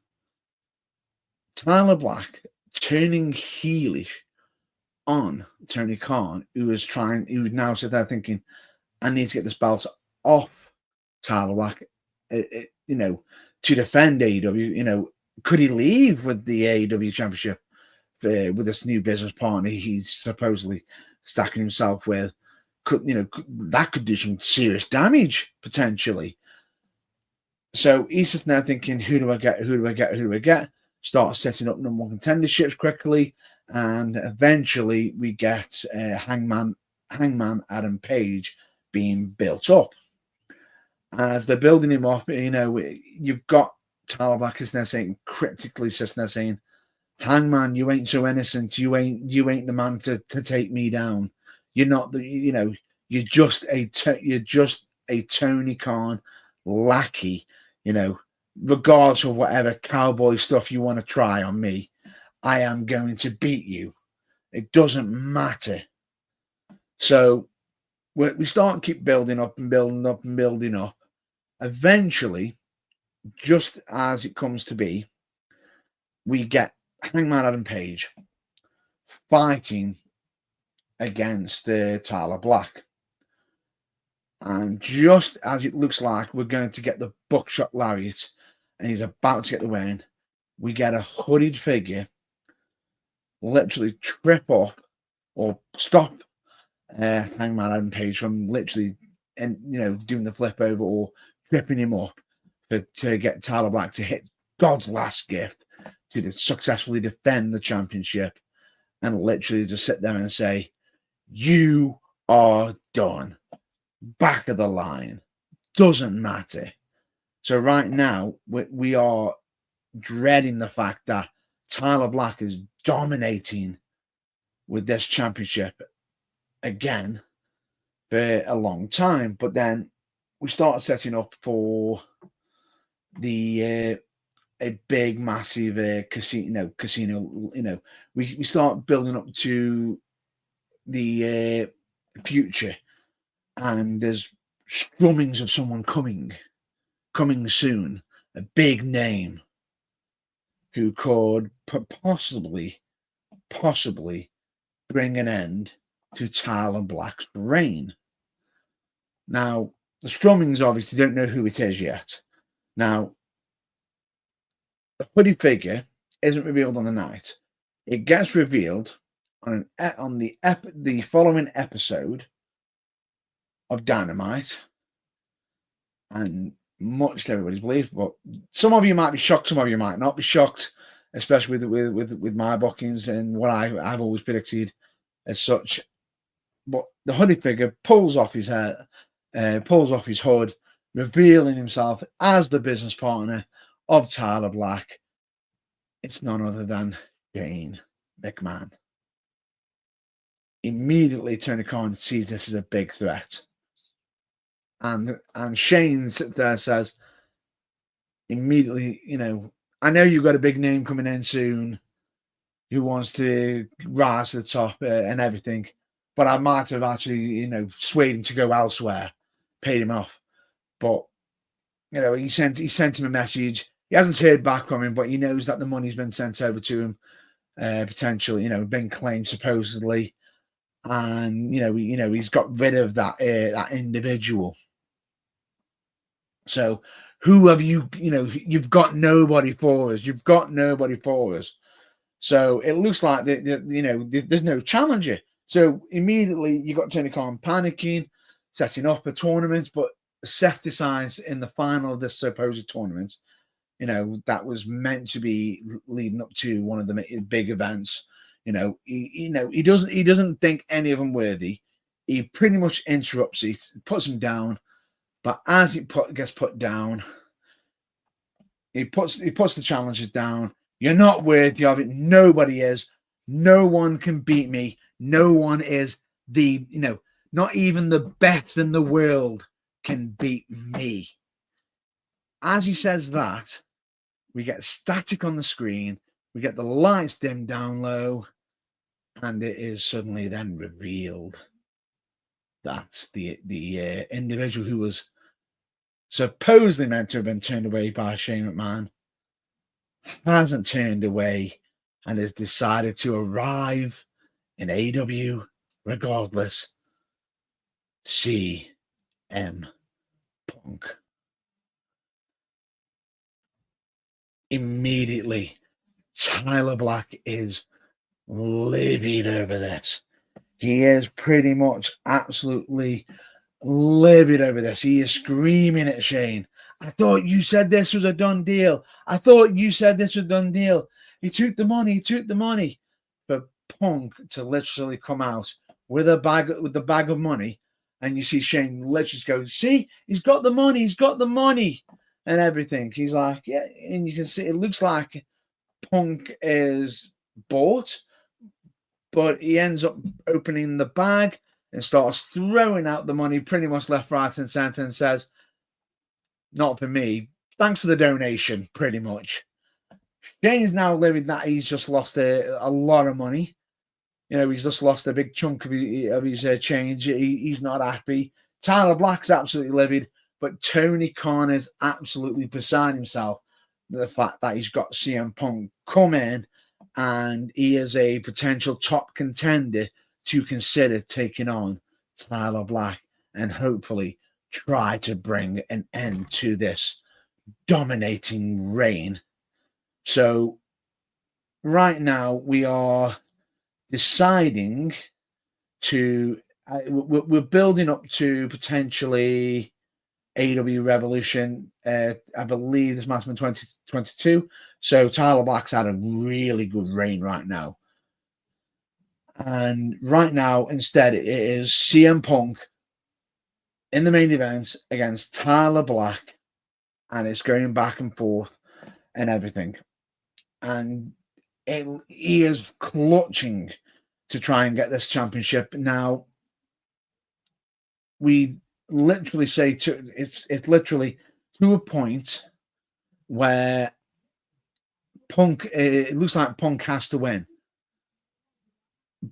Speaker 2: Tyler Black turning heelish on Tony Khan, who now sit there thinking, I need to get this belt off Tyler Black, to defend AEW. Could he leave with the AEW championship with this new business partner he's supposedly stacking himself with? That could do some serious damage potentially. So he's sitting there thinking, who do I get? Start setting up number one contenderships quickly, and eventually we get Hangman Adam Page being built up. As they're building him up, you've got Tyler Black sitting there saying, cryptically sitting there saying, Hangman, you ain't so innocent. You ain't the man to take me down. You're not the, you're just a Tony Khan lackey, regardless of whatever cowboy stuff you want to try on me. I am going to beat you. It doesn't matter. So we start keep building up and building up and building up. Eventually, just as it comes to be, we get Hangman Adam Page fighting against Tyler Black. And just as it looks like we're going to get the buckshot lariat and he's about to get the win, we get a hooded figure literally trip up or stop Hangman Adam Page from literally doing the flip over or tripping him up to get Tyler Black to hit God's last gift to successfully defend the championship and literally just sit there and say, you are done. Back of the line. Doesn't matter. So right now, we are dreading the fact that Tyler Black is dominating with this championship again for a long time. But then we started setting up for the a big, massive casino. We start building up to the future, and there's strummings of someone coming soon, a big name who could possibly bring an end to Tyler Black's reign. Now, the strummings obviously don't know who it is yet. Now, the hoodie figure isn't revealed on the night. It gets revealed on the following episode of Dynamite, and much to everybody's belief. But some of you might be shocked, some of you might not be shocked, especially with my bookings and what I've always predicted as such. But the hoodie figure pulls off his hair, pulls off his hood, revealing himself as the business partner of Tyler Black. It's none other than Shane McMahon. Immediately Tony Khan sees this as a big threat. And Shane there says immediately, I know you've got a big name coming in soon who wants to rise to the top and everything, but I might have actually, swayed him to go elsewhere, paid him off. But, he sent him a message. He hasn't heard back from him, but he knows that the money's been sent over to him, potentially, been claimed supposedly. And, he's got rid of that individual. So who have you, you've got nobody for us. You've got nobody for us. So it looks like, there's no challenger. So immediately you got Tony Khan panicking, setting up a tournament, but Seth decides in the final of this supposed tournament, that was meant to be leading up to one of the big events. He doesn't think any of them worthy. He pretty much interrupts it, puts him down. But as it gets put down, he puts the challengers down. You're not worthy of it. Nobody is. No one can beat me. No one is not even the best in the world can beat me. As he says that, we get static on the screen. We get the lights dim down low. And it is suddenly then revealed that the individual who was supposedly meant to have been turned away by Shane McMahon hasn't turned away and has decided to arrive in AEW regardless. CM Punk. Immediately, Tyler Black is livid over this. He is pretty much absolutely livid over this. He is screaming at Shane. I thought you said this was a done deal. I thought you said this was a done deal. He took the money. He took the money. For Punk to literally come out with the bag of money, and you see Shane literally go, see, he's got the money. He's got the money and everything. He's like, yeah, and you can see it looks like Punk is bought, but he ends up opening the bag and starts throwing out the money pretty much left, right, and center and says, not for me. Thanks for the donation, pretty much. Shane's now living that he's just lost a lot of money. You know, he's just lost a big chunk of his change. He's not happy. Tyler Black's absolutely livid, but Tony Khan is absolutely beside himself with the fact that he's got CM Punk come in and he is a potential top contender to consider taking on Tyler Black and hopefully try to bring an end to this dominating reign. So right now we are deciding to we're building up to potentially AEW Revolution. I believe this match in 2022. So Tyler Black's had a really good reign right now. And right now, instead, it is CM Punk in the main event against Tyler Black. And it's going back and forth and everything. And he is clutching to try and get this championship. Now, we literally say it's literally to a point where Punk, it looks like Punk has to win.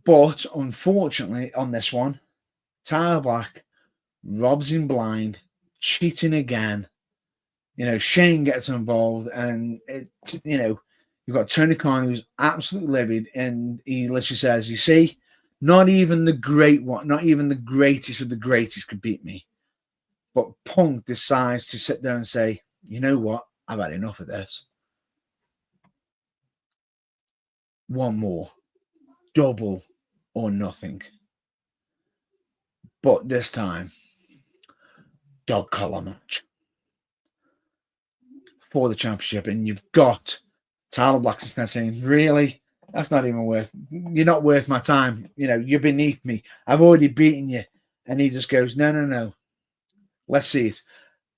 Speaker 2: But unfortunately, on this one, Tyler Black robs him blind, cheating again. You know, Shane gets involved, and you've got Tony Khan who's absolutely livid, and he literally says, "You see, not even the great one, not even the greatest of the greatest could beat me." But Punk decides to sit there and say, "You know what? I've had enough of this. One more, double or nothing." But this time, dog collar match for the championship, and you've got Tyler Black saying, "Really? That's not even worth. You're not worth my time. You know, you're beneath me. I've already beaten you." And he just goes, "No. Let's see it."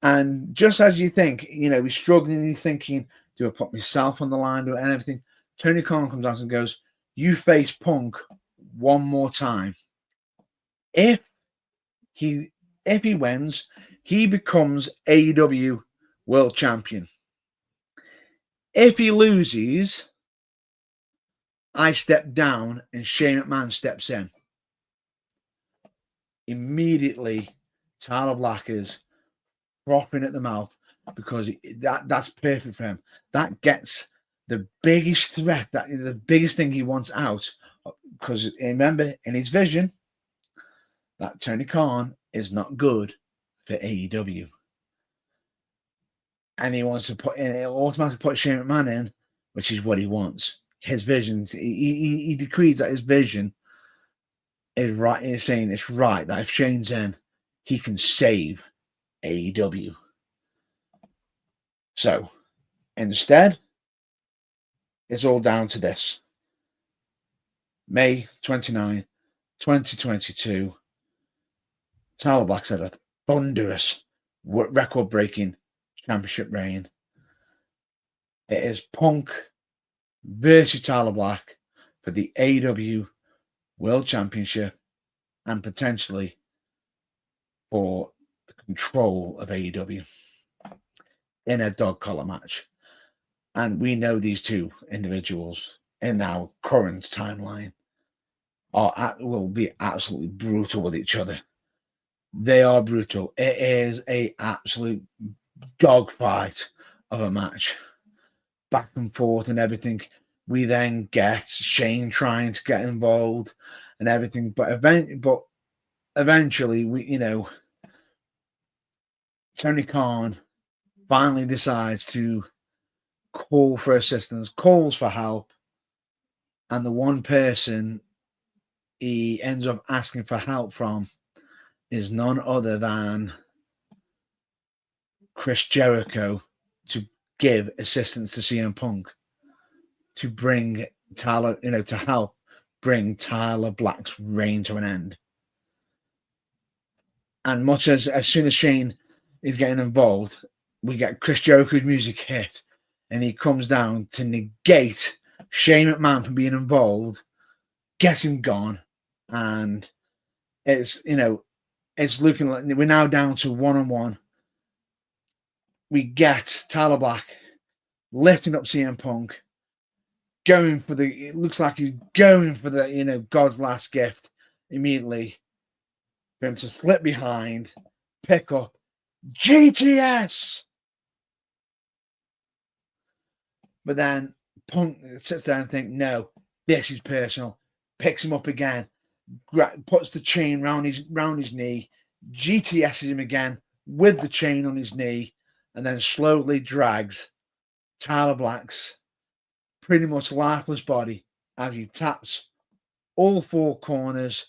Speaker 2: And just as you think, he's struggling, he's thinking, "Do I put myself on the line?" And everything. Tony Khan comes out and goes, "You face Punk one more time. If he wins, he becomes AEW World Champion. If he loses, I step down and Shane McMahon steps in." Immediately, Tyler Black is frothing at the mouth because that's perfect for him. That gets the biggest threat, the biggest thing he wants out. Because remember, in his vision, that Tony Khan is not good for AEW. And he wants to automatically put Shane McMahon in, which is what he wants. His visions, he decrees that his vision is right. He's saying it's right that if Shane's in, he can save AEW. So instead, it's all down to this. May 29, 2022. Tyler Black said a thunderous, record-breaking championship reign. It is Punk versus Tyler Black for the AEW World Championship and potentially for the control of AEW in a dog collar match. And we know these two individuals in our current timeline will be absolutely brutal with each other. They are brutal. It is an absolute dogfight of a match, back and forth and everything. We then get Shane trying to get involved and everything, but eventually, Tony Khan finally decides to call for assistance, calls for help, and the one person he ends up asking for help from is none other than Chris Jericho to give assistance to CM Punk to bring Tyler, to help bring Tyler Black's reign to an end. And much as soon as Shane is getting involved, we get Chris Jericho's music hit, and he comes down to negate Shane McMahon from being involved, gets him gone, and it's looking like we're now down to 1-on-1. We get Tyler Black lifting up CM Punk, it looks like he's going for the, God's last gift immediately. For him to slip behind, pick up GTS. But then Punk sits there and thinks, no, this is personal. Picks him up again, puts the chain round his knee, GTS's him again with the chain on his knee, and then slowly drags Tyler Black's pretty much lifeless body as he taps all four corners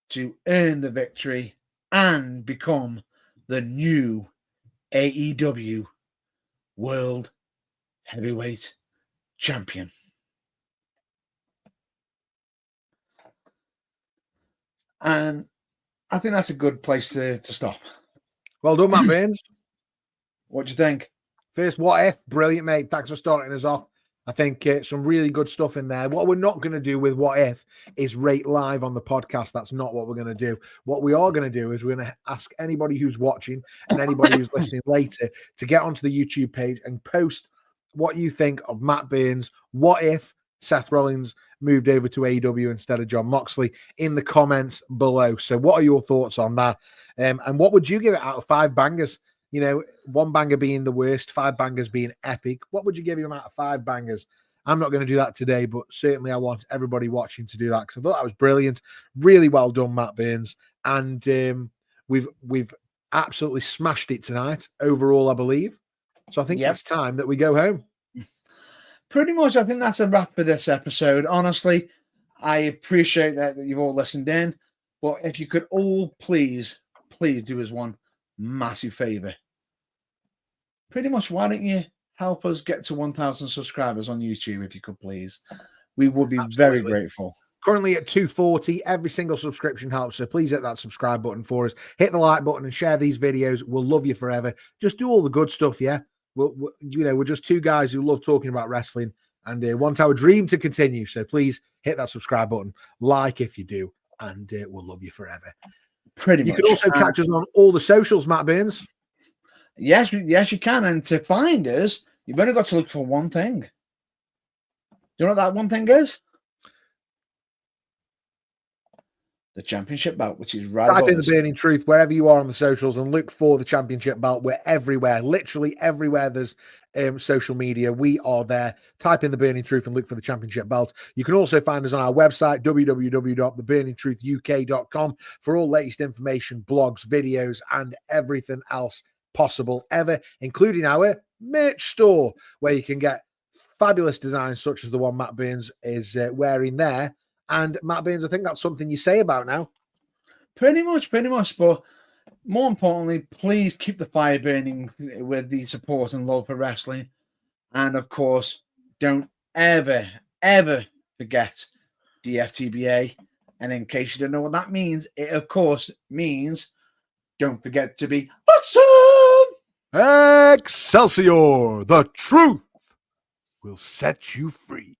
Speaker 2: to earn the victory and become the new AEW World Heavyweight Champion. And I think that's a good place to stop.
Speaker 1: Well done, Matt Baines.
Speaker 2: What do you think?
Speaker 1: First, what if? Brilliant, mate. Thanks for starting us off. I think some really good stuff in there. What we're not going to do with What If is rate live on the podcast. That's not what we're going to do. What we are going to do is we're going to ask anybody who's watching and anybody who's listening later to get onto the YouTube page and post what you think of Matt Baines' What If Seth Rollins moved over to AEW instead of Jon Moxley in the comments below. So what are your thoughts on that? And what would you give it out of 5 bangers? One banger being the worst, 5 bangers being epic. What would you give him out of 5 bangers? I'm not going to do that today, but certainly I want everybody watching to do that because I thought that was brilliant. Really well done, Matt Baines. And we've absolutely smashed it tonight overall, I believe. So I think it's time that we go home.
Speaker 2: Pretty much, I think that's a wrap for this episode. Honestly, I appreciate that you've all listened in. But if you could all please do us one massive favor. Pretty much, why don't you help us get to 1,000 subscribers on YouTube, if you could, please? We would be very grateful.
Speaker 1: Currently at 240. Every single subscription helps, so please hit that subscribe button for us. Hit the like button and share these videos. We'll love you forever. Just do all the good stuff, yeah? We're just 2 guys who love talking about wrestling and want our dream to continue. So please hit that subscribe button, like if you do, and we'll love you forever.
Speaker 2: Pretty much.
Speaker 1: You can also catch us on all the socials, Matt Baines.
Speaker 2: Yes, you can. And to find us, you've only got to look for one thing. Do you know what that one thing is? The championship belt, which is right.
Speaker 1: Type in The Burning Truth wherever you are on the socials and look for the championship belt. We're everywhere, literally everywhere there's social media. We are there. Type in The Burning Truth and look for the championship belt. You can also find us on our website, www.theburningtruthuk.com, for all latest information, blogs, videos, and everything else possible ever, including our merch store, where you can get fabulous designs such as the one Matt Baines is wearing there. And Matt Baines, I think that's something you say about now.
Speaker 2: Pretty much. But more importantly, please keep the fire burning with the support and love for wrestling. And of course, don't ever forget DFTBA. And in case you don't know what that means, it of course means don't forget to be awesome.
Speaker 1: Excelsior, the truth will set you free.